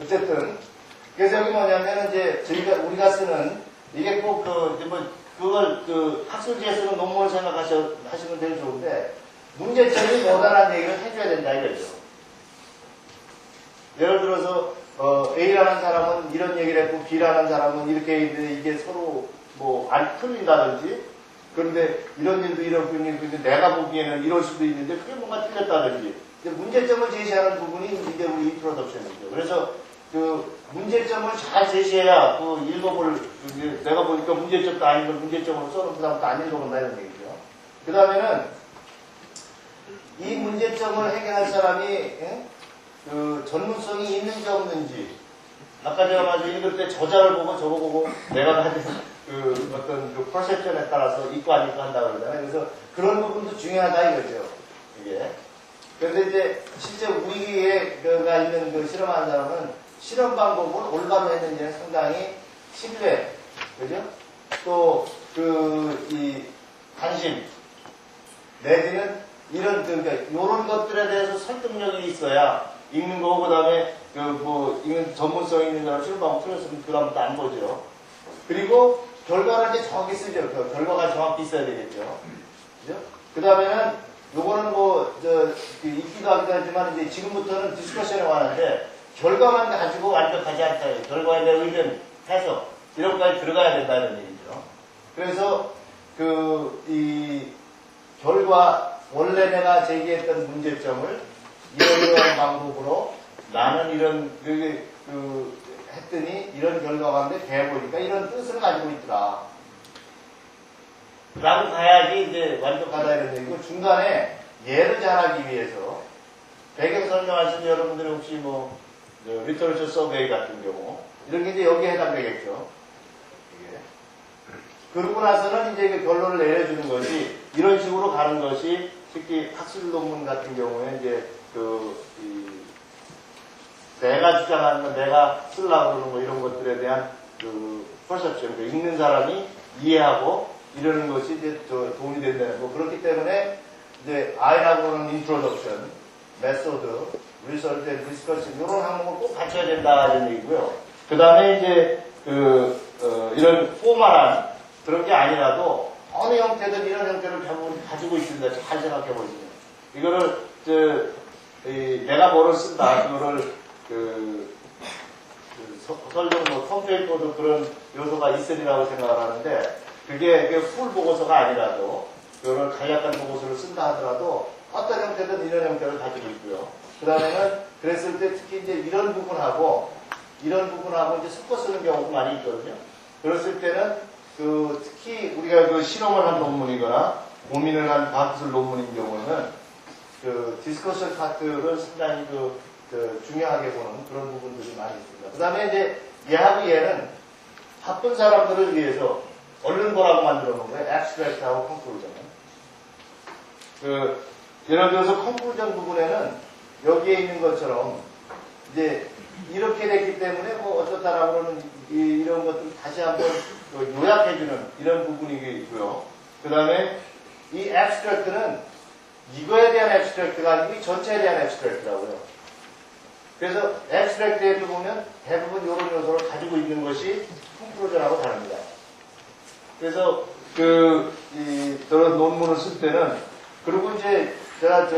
어쨌든 그래서 여기 뭐냐면 이제 우리가 쓰는 이게 꼭 그걸 학술지에 쓰는 논문을 생각하시면 되게 좋은데 문제점이 뭐다라는 얘기를 해줘야 된다 이거죠. 예를 들어서 A라는 사람은 이런 얘기를 했고 B라는 사람은 이렇게 했는데 이게 서로 안 틀린다든지 그런데 이런 일도 이렇고 있는데 내가 보기에는 이럴 수도 있는데 그게 뭔가 틀렸다든지 이제 문제점을 제시하는 부분이 이제 우리 인트로덕션이죠. 그래서 그 문제점을 잘 제시해야 그 읽어볼, 내가 보니까 문제점도 아닌 걸 문제점으로 써놓은 그 다음부터 안 읽어본다 이런 얘기죠. 그 다음에는 이 문제점을 해결할 사람이 그 전문성이 있는지 없는지, 아까 제가 먼저 읽을 때 저자를 보고 저거 보고 내가 가진 그 어떤 그 퍼셉션에 따라서 있고 안 있고 한다 그러잖아요. 그래서 그런 부분도 중요하다 이거죠. 이게. 그런데 이제 실제 우리가 있는 그 실험하는 사람은 실험 방법을 올바로 했는지는 상당히 신뢰, 그죠? 또 이 관심 내지는 이런 그러니까 이런 것들에 대해서 설득력이 있어야 읽는 거고 그다음에 읽는 전문성 있는 사람 실험 방법 틀렸으면 그 다음부터 안 보죠. 그리고 결과를 이제 정확히 쓰죠. 결과가 정확히 있어야 되겠죠. 그죠? 그 다음에는 요거는 있기도 하기도 하지만 이제 지금부터는 디스커션에 와는데 결과만 가지고 완벽하지 않다. 결과에 대한 의견, 해석 이런 것까지 들어가야 된다는 얘기죠. 그래서 이 결과 원래 내가 제기했던 문제점을 이런 방법으로 나는 이런 했더니 이런 결과가 있는데 대보니까 이런 뜻을 가지고 있더라. 라고 가야지 이제 완벽하다 이런 얘기고 중간에 예를 잘하기 위해서 배경 설명하신 여러분들이 혹시 리터러처 서베이 같은 경우 이런 게 이제 여기에 해당되겠죠. 이게. 그러고 나서는 이제 그 결론을 내려주는 것이 이런 식으로 가는 것이 특히 학술 논문 같은 경우에 이제 내가 주장하는 거, 내가 쓰려고 그러는 거 이런 것들에 대한 퍼셉션, 읽는 사람이 이해하고 이러는 것이 이제 도움이 된다는 거. 그렇기 때문에 이제 I라고 하는 인트로덕션, 메소드, 리서치 앤 디스커션 이런 항목을 꼭 갖춰야 된다 이런 얘기고요. 그 다음에 이제 이런 포멀한 그런 게 아니라도 어느 형태든 이런 형태를 대부분 가지고 있습니다. 잘 생각해 보시면 이거를 내가 뭐를 쓴다 그거를 설령 컴퓨터도 그런 요소가 있으리라고 생각을 하는데 그게 풀 보고서가 아니라도 그거를 간략한 보고서를 쓴다 하더라도 어떤 형태든 이런 형태를 가지고 있고요. 그 다음에는 그랬을 때 특히 이제 이런 부분하고 이제 섞어 쓰는 경우도 많이 있거든요. 그랬을 때는 특히 우리가 실험을 한 논문이거나 고민을 한 과학기술 논문인 경우에는 디스커션 파트를 상당히 중요하게 보는 그런 부분들이 많이 있습니다. 그 다음에 이제 얘하고 얘는 바쁜 사람들을 위해서 얼른 보라고 만들어 놓은 거예요. 앱스트랙트하고 컨클루전. 예를 들어서 컨클루전 부분에는 여기에 있는 것처럼 이제 이렇게 됐기 때문에 어쩌다라고는 이런 것들 다시 한번 요약해주는 이런 부분이 있고요. 그 다음에 이 앱스트랙트는 이거에 대한 앱스트랙트가 아니고 이 전체에 대한 앱스트랙트라고요. 그래서 앱스트랙트에도 보면 대부분 이런 요소를 가지고 있는 것이 컨클루전하고 다릅니다. 그래서 저런 논문을 쓸 때는 그리고 이제 제가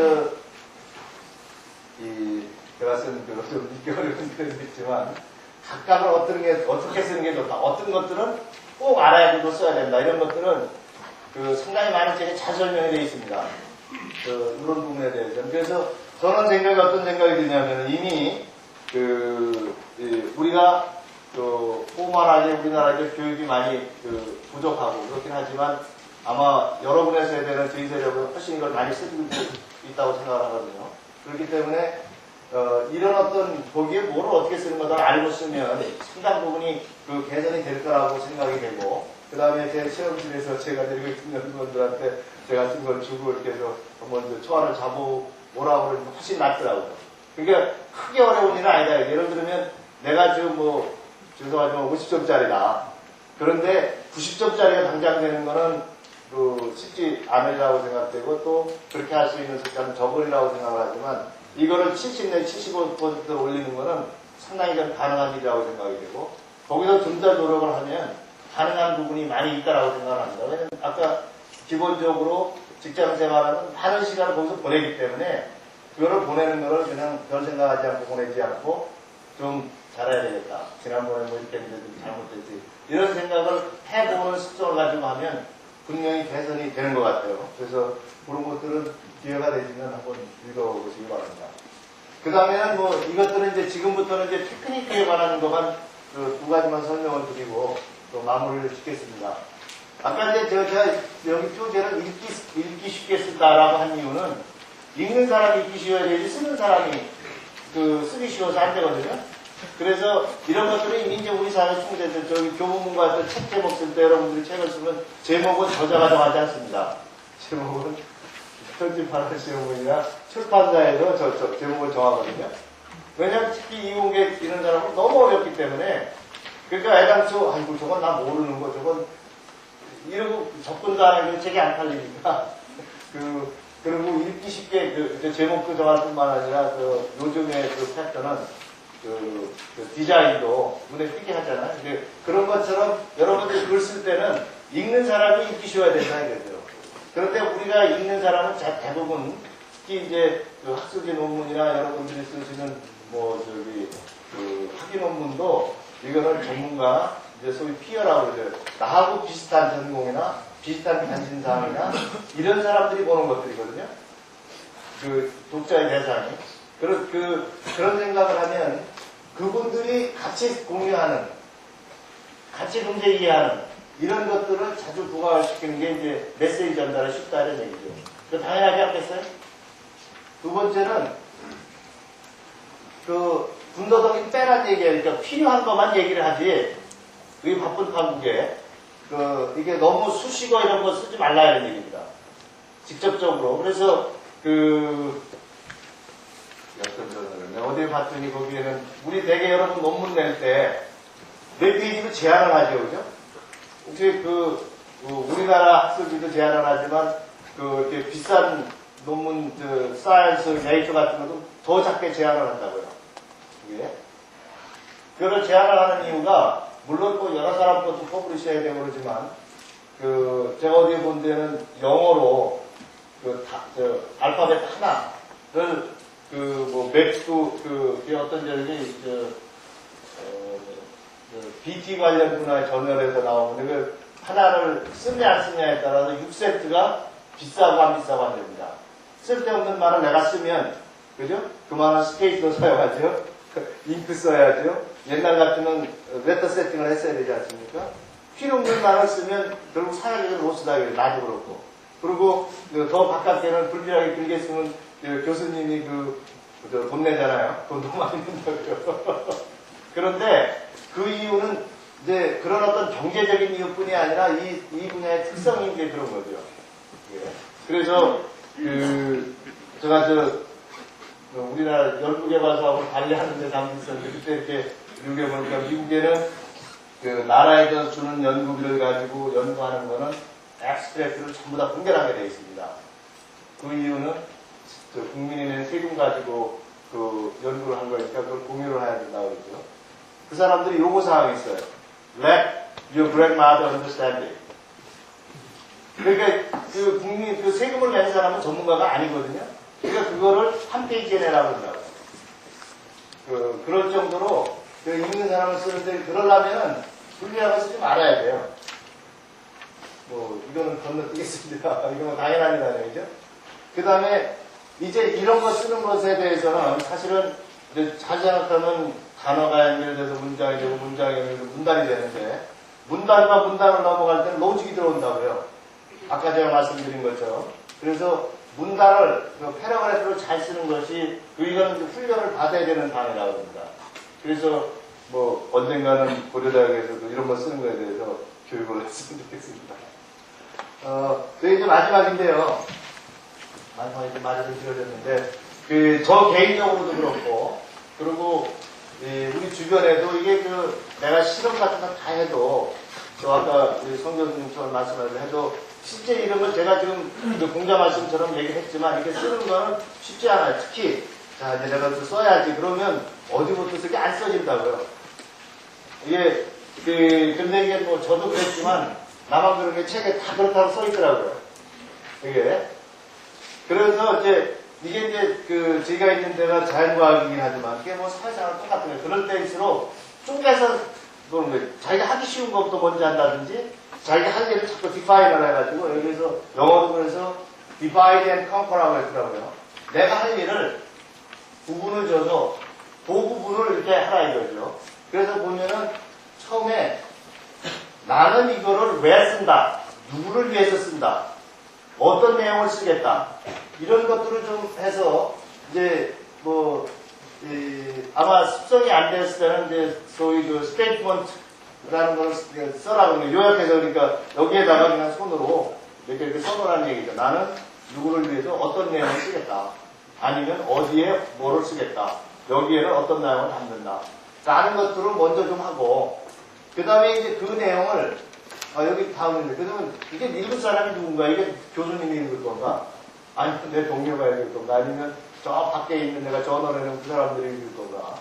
제가 쓴 좀 읽기 어려운 표현도 있지만 각각을 어떻게 쓰는 게 좋다. 어떤 것들은 꼭 알아야지도 써야 된다. 이런 것들은 상당히 많은 책에 잘 설명이 되어 있습니다. 이런 부분에 대해서. 그래서 저는 어떤 생각이 드냐면 이미 우리가 포멀하게 우리나라에 교육이 많이 부족하고 그렇긴 하지만 아마 여러분의 세대는 저희 세대보다 훨씬 이걸 많이 쓰고 있다고 생각을 하거든요. 그렇기 때문에 이런 거기에 뭐를 어떻게 쓰는 거를 알고 쓰면 상당 부분이 개선이 될 거라고 생각이 되고 그 다음에 제 실험실에서 제가 데리고 있는 분들한테 제가 쓴 걸 주고 이렇게 해서 한번 초안을 잡아보라고 그러면 훨씬 낫더라고요. 그러니까 크게 어려운 일은 아니다. 예를 들면 내가 지금 죄송하지만 50점짜리다. 그런데 90점짜리가 당장 되는 거는 쉽지 않으리라고 생각되고 또 그렇게 할 수 있는 숫자는 적으리라고 생각을 하지만 이거를 70 내지 75% 올리는 거는 상당히 좀 가능한 일이라고 생각이 되고 거기서 좀 더 노력을 하면 가능한 부분이 많이 있다라고 생각을 합니다. 왜냐면 아까 기본적으로 직장 생활하는 많은 시간을 거기서 보내기 때문에 그거를 보내는 거를 그냥 별 생각하지 않고 보내지 않고 좀 잘해야 되겠다. 지난번에 이렇게 했는데 좀 잘못됐지. 이런 생각을 해보는 습성을 가지고 하면 분명히 개선이 되는 것 같아요. 그래서 그런 것들은 기회가 되시면 한번 읽어보시기 바랍니다. 그 다음에는 뭐 이것들은 이제 지금부터는 이제 테크닉에 관한 것만 두 가지만 설명을 드리고 또 마무리를 짓겠습니다. 아까 이제 제가 여기 표제를 읽기 쉽게 쓴다라고 한 이유는 읽는 사람이 읽기 쉬워야 되지 쓰는 사람이 쓰기 쉬워서 안 되거든요. 그래서 이런 것들이 이제 우리 사회 충분해서 저기 교보문고에서 책 제목 쓸 때 여러분들이 책을 쓰면 제목은 저자가 정하지 않습니다. 제목은 편집하는 시험이나 출판사에서 저 제목을 정하거든요. 왜냐하면 특히 이공계 이런 사람은 너무 어렵기 때문에 그러니까 애당초 아이고 저건 나 모르는 거 저건 이러고 접근도 안 하면 책이 안 팔리니까 그리고 읽기 쉽게 제목도 정할 뿐만 아니라 요즘의 패턴은 디자인도 눈에 띄게 하잖아요. 그런 것처럼 여러분들이 글 쓸 때는 읽는 사람이 읽기 쉬워야 된다는 거죠. 그런데 우리가 읽는 사람은 대부분 특히 이제 학술지 논문이나 여러분들이 쓰시는 학위 논문도 이거는 전문가 이제 소위 피어라고 그러죠. 나하고 비슷한 전공이나 비슷한 관심사항이나 이런 사람들이 보는 것들이거든요. 독자의 대상이. 그런 생각을 하면 그분들이 같이 공유하는, 같이 문제 이해하는 이런 것들을 자주 부각시키는 게 이제 메시지 전달에 쉽다 이런 얘기죠. 당연하지 않겠어요? 두 번째는 군더더기 빼란 얘기예요. 그러니까 필요한 것만 얘기를 하지 이 바쁜 판국에 이게 너무 수식어 이런 거 쓰지 말라 이런 얘기입니다. 직접적으로. 그래서 어디에 봤더니 거기에는 우리 대개 여러분 논문 낼 때 몇 페이지로 제한을 하죠, 그죠? 혹시 우리나라 학술지도 제한을 하지만 이렇게 비싼 논문 사이언스 네이처 같은 것도 더 작게 제한을 한다고요. 이게 그걸 제한을 하는 이유가 물론 여러 사람 것도 퍼블리셔야 되고 그러지만 제가 어디에 본 데는 영어로 알파벳 하나를 맥도 어떤 저기 BT 관련 분야의 저널에서 나오는데 하나를 쓰냐 안 쓰냐에 따라서 6센트가 비싸고 안 비싸고 안 됩니다. 쓸데없는 말을 내가 쓰면 그죠? 그만한 스케이트도 사용하죠. 잉크 써야죠. 옛날 같으면 웨터 세팅을 했어야 되지 않습니까? 필요 없는 말을 쓰면 결국 사야지 로스다 나도 그렇고. 그리고 더 바깥에는 불필요하게 길게 쓰면 교수님이 돈 내잖아요. 돈도 많이 낸다고요. 그런데 그 이유는 이제 그런 어떤 경제적인 이유뿐이 아니라 이 분야의 특성이 이제 그런 거죠. 예. 그래서 제가 우리나라 연구개발사업을 관리하는 데 담고 있었는데 그때 이렇게 미국에 보니까 미국에는 나라에서 주는 연구비를 가지고 연구하는 거는 앱스트랙트를 전부 다 분별하게 되어 있습니다. 그 이유는 국민이 낸 세금 가지고 연구를 한 거니까 그걸 공유를 해야 된다고 그러죠. 그 사람들이 요구사항이 있어요. Let your grandmother understand it. 그러니까 세금을 낸 사람은 전문가가 아니거든요. 그러니까 그거를 한 페이지에 내라고 한다고. 그럴 정도로 읽는 사람을 쓰는데 그러려면 불리한 거 쓰지 말아야 돼요. 이거는 건너뛰겠습니다. 이건 당연한 일이죠. 그 다음에 이제 이런 거 쓰는 것에 대해서는 사실은 잘 생각하면 단어가 연결돼서 문장이 되고 문장이 연결돼서 문단이 되는데 문단과 문단을 넘어갈 때는 로직이 들어온다고요. 아까 제가 말씀드린 것처럼. 그래서 문단을 패러그래프로 잘 쓰는 것이 이거는 훈련을 받아야 되는 단어라고 합니다. 그래서 언젠가는 고려대학에서도 이런 거 쓰는 거에 대해서 교육을 했으면 좋겠습니다. 이제 마지막인데요. 이제 말이 길어졌는데 저 개인적으로도 그렇고 그리고 우리 주변에도 이게 내가 실험 같은 거 다 해도 아까 성 교수님처럼 말씀하신 해도 실제 이런 걸 제가 지금 공자 말씀처럼 얘기했지만 이렇게 쓰는 거는 쉽지 않아요. 특히 이제 내가 써야지 그러면 어디부터 쓰게 안 써진다고요. 이게 근데 이게 저도 그랬지만 나만 그런 게 책에 다 그렇다고 써 있더라고요. 이게 그래서 이게 제가 있는 데가 자연과학이긴 하지만 그게 사회생활 똑같은 거예요. 그럴 때일수록 쪼개서 그런 거예요. 자기가 하기 쉬운 것부터 먼저 한다든지 자기 할 일을 자꾸 디파인을 해가지고 여기서 영어도 그래서 divide and conquer라고 했더라고요. 내가 할 일을 구분을 줘서 도구분을 이렇게 하라 이거죠. 그래서 보면은 처음에 나는 이거를 왜 쓴다, 누구를 위해서 쓴다, 어떤 내용을 쓰겠다, 이런 것들을 좀 해서 이제 뭐 아마 습성이 안 됐을 때는 이제 소위 그 스테이트먼트라는 걸 써라고 그러는데 요약해서 그러니까 여기에다가 그냥 손으로 이렇게 써놓으라는 얘기죠. 나는 누구를 위해서 어떤 내용을 쓰겠다, 아니면 어디에 뭐를 쓰겠다, 여기에는 어떤 내용을 담는다 라는 것들을 먼저 좀 하고, 그 다음에 이제 그 내용을 여기 다음인데 그러면 이게 읽을 사람이 누군가, 이게 교수님이 읽을 건가, 아니면 내 동료가 읽을 건가, 아니면 저 밖에 있는 내가 전화를 해놓은 그 사람들이 읽을 건가,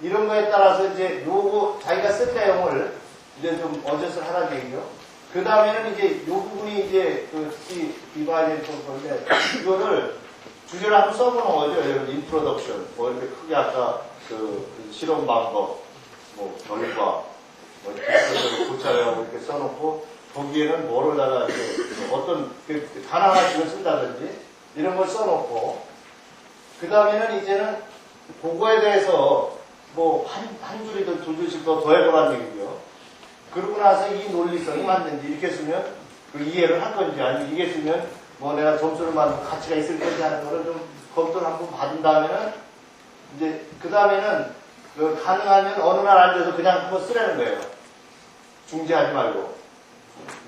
이런 거에 따라서 이제 요거 자기가 쓸 내용을 이제 좀 어젓을 하라는 얘기죠. 그 다음에는 이제 요 부분이 이제 그 특히 비바이드 건데 이거를 주제를 한번 써보는 거죠. 여러분 인트로덕션, 뭐 이렇게 크게 아까 그 실험 방법, 뭐 결과, 뭐 이렇게 고찰하고 이렇게 써놓고 거기에는 뭐로다가 어떤 하나하나 지금 쓴다든지 이런 걸 써놓고, 그 다음에는 이제는 그거에 대해서 뭐 한 줄이든 두 줄씩 더 더해보라는 얘기죠. 그러고 나서 이 논리성이 맞는지, 이렇게 쓰면 그 이해를 할 건지, 아니면 이게 쓰면 뭐 내가 점수를 받는 가치가 있을 건지 하는 거를 좀 검토를 한번 받은 다음에는 이제 그 다음에는 그 가능하면 어느 날 앉아서 그냥 한번 쓰라는 거예요. 중지하지 말고.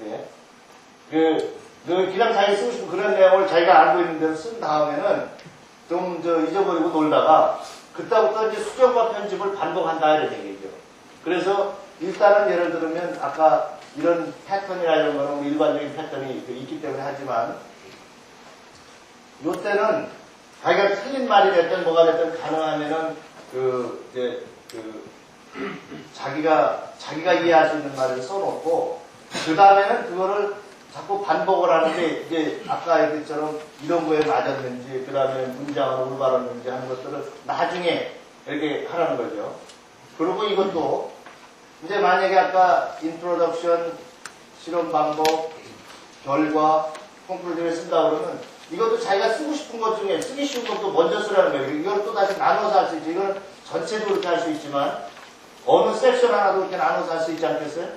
예. 그냥 자기 쓰고 싶은 그런 내용을 자기가 알고 있는 대로 쓴 다음에는 좀 잊어버리고 놀다가 그때부터 이제 수정과 편집을 반복한다 이런 얘기죠. 그래서 일단은 예를 들면 아까 이런 패턴이나 이런 거는 일반적인 패턴이 있기 때문에 하지만 요때는 자기가 틀린 말이 됐든 뭐가 됐든 가능하면은 자기가 이해할 수 있는 말을 써놓고, 그 다음에는 그거를 자꾸 반복을 하는데 이제 아까 얘기처럼 이런 거에 맞았는지, 그 다음에 문장은 올바랐는지 하는 것들을 나중에 이렇게 하라는 거죠. 그리고 이것도 이제 만약에 아까 인트로덕션, 실험 방법, 결과, 콘클루전을 쓴다 그러면 이것도 자기가 쓰고 싶은 것 중에 쓰기 쉬운 것도 먼저 쓰라는 거예요. 이걸 또 다시 나눠서 할 수 있지. 이거는 전체적으로 이렇게 할 수 있지만 어느 섹션 하나도 이렇게 나눠서 할 수 있지 않겠어요?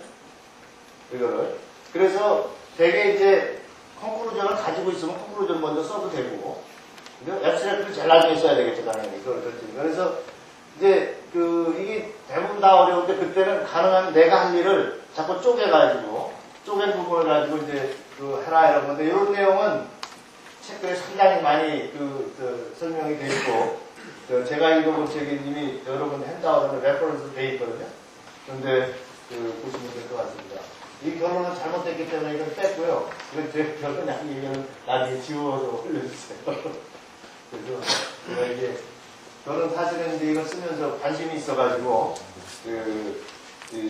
이거를. 그래서 되게 이제 콘클루전을 가지고 있으면 콘클루전 먼저 써도 되고, 앱스트랙트를 제일 나중에 써야 되겠죠, 당연히. 그래서 이제 이게 대부분 다 어려운데 그때는 가능하면 내가 할 일을 자꾸 쪼개가지고, 쪼갠 부분을 가지고 이제 해라 이런 건데, 이런 내용은 책들에 상당히 많이 설명이 되어 있고, 제가 읽어본 책이 이미 여러 번 핸드아웃에 레퍼런스 되어 있거든요. 그런데 보시면 될 것 같습니다. 이 결론은 잘못됐기 때문에 이건 뺐고요. 이건 제 결론이 아니면 나중에 지워서 올려주세요. 그래서 제가 이게 저는 사실은 이제 이거 쓰면서 관심이 있어가지고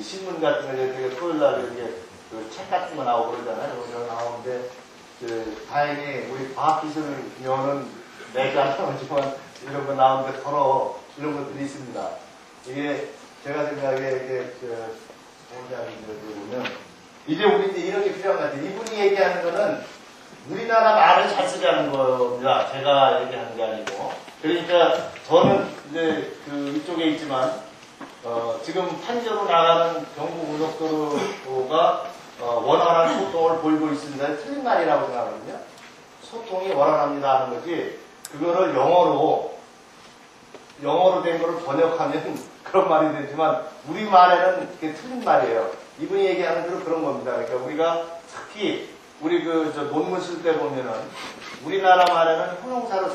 신문 같은 거 되게 토요일 날 이렇게 책 같은 거 나오고 그러잖아요. 그런 거 나오는데 다행히 우리 과학기술위원은 내지 않지만 이런 거 나오는데 더러 이런 것들이 있습니다. 이게 제가 생각에 이게 보장인들 보면 이제 우리 이제 이런 게 필요한 것 같아요. 이분이 얘기하는 거는 우리나라 말을 잘 쓰자는 겁니다. 제가 얘기하는 게 아니고. 그러니까 저는 이제 이쪽에 있지만 지금 판저로 나가는 경부고속도로가 원활한 소통을 보이고 있습니다. 틀린 말이라고 생각하거든요. 소통이 원활합니다 하는 거지, 그거를 영어로 된 거를 번역하면 그런 말이 되지만 우리말에는 그게 틀린 말이에요. 이분이 얘기하는 대로 그런 겁니다. 그러니까 우리가 특히 우리 논문 쓸 때 보면은 우리나라 말에는 형용사로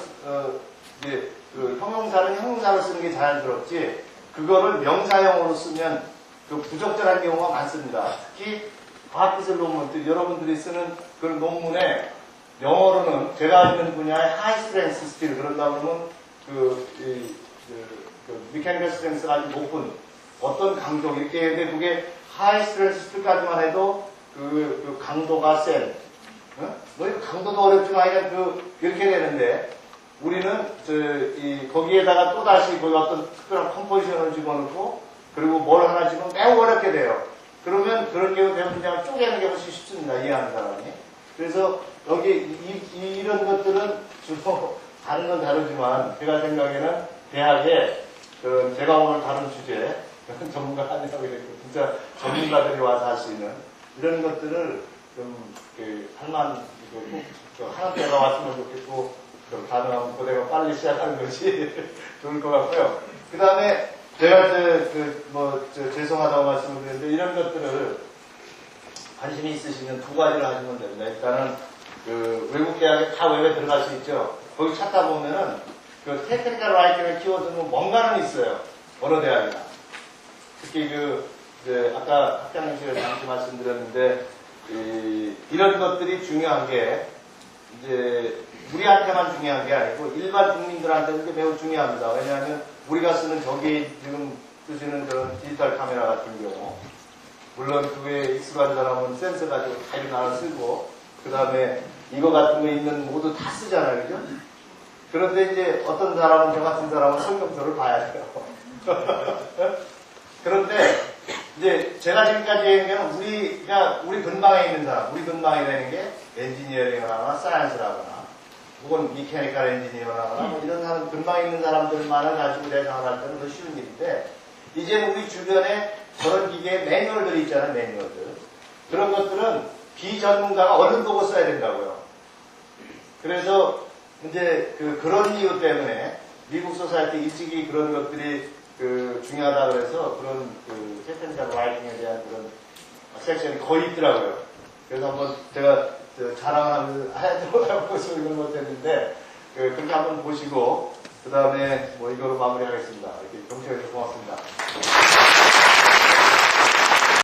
형용사는 형용사로 쓰는 게 자연스럽지, 그거를 명사형으로 쓰면 부적절한 경우가 많습니다. 특히 과학기술 논문, 여러분들이 쓰는 그런 논문에 영어로는 제가 있는 분야의 하이 스트렝스 스킬, 그런다 그러면 미케니컬 스트렝스가 아주 높은 어떤 강도 이렇게 했는데, 그게 하이 스트렝스 스킬까지만 해도 강도가 센, 뭐 강도도 어렵지만 그냥 이렇게 되는데, 우리는 거기에다가 또 다시 어떤 특별한 컴포지션을 집어넣고 그리고 뭘 하나 집으면 매우 어렵게 돼요. 그러면 그런 경우 대부분 그냥 쪼개는 게 훨씬 쉽습니다. 이해하는 사람이. 그래서 여기 이런 것들은 주로 다른 건 다르지만 제가 생각에는 대학에 제가 오늘 다룬 주제 전문가 아니라고 이랬고 진짜 전문가들이 와서 할 수 있는 이런 것들을 좀 할만 하나 때가 왔으면 좋겠고 가능하면 고대가 빨리 시작하는 것이 좋을 것 같고요. 그 다음에 제가 죄송하다고 말씀을 드렸는데 이런 것들을 관심이 있으시면 두 가지를 하시면 됩니다. 일단은 외국 대학에 다 웹에 들어갈 수 있죠. 거기 찾다 보면은 테크니컬 라이팅을 키워드는 뭔가는 있어요. 어느 대학이나. 특히 아까 학장님 씨가 잠시 말씀드렸는데 이런 것들이 중요한 게 이제 우리한테만 중요한 게 아니고 일반 국민들한테는 이게 매우 중요합니다. 왜냐하면 우리가 쓰는 지금 쓰시는 그런 디지털 카메라 같은 경우 물론 그게 익숙한 사람은 센서 가지고 다 이렇게 하나 쓰고 그 다음에 이거 같은 거 있는 모두 다 쓰잖아요. 그죠? 그런데 이제 어떤 사람은 저 같은 사람은 설명서를 봐야 돼요. 그런데 이제 제가 지금까지 얘기한 건 우리 근방에 있는 사람, 우리 근방에 되는 게 엔지니어링을 하거나 사이언스를 하거나 혹은 미케니컬 엔지니어를 하거나 뭐 이런 사람, 근방에 있는 사람들만을 가지고 대상을 할 때는 더 쉬운 일인데 이제 우리 주변에 저런 기계의 매뉴얼들이 있잖아요. 매뉴얼들. 그런 것들은 비전문가가 얼른 보고 써야 된다고요. 그래서 이제 그런 이유 때문에 미국 소사이티 일찍이 그런 것들이 중요하다 그래서 그런 테크니컬 라이팅에 대한 그런 섹션이 거의 있더라고요. 그래서 한번 제가 자랑을 하면서 해보라고 소리를 못했는데 그렇게 한번 보시고 그 다음에 뭐 이거로 마무리하겠습니다. 이렇게 경청해주셔서 고맙습니다.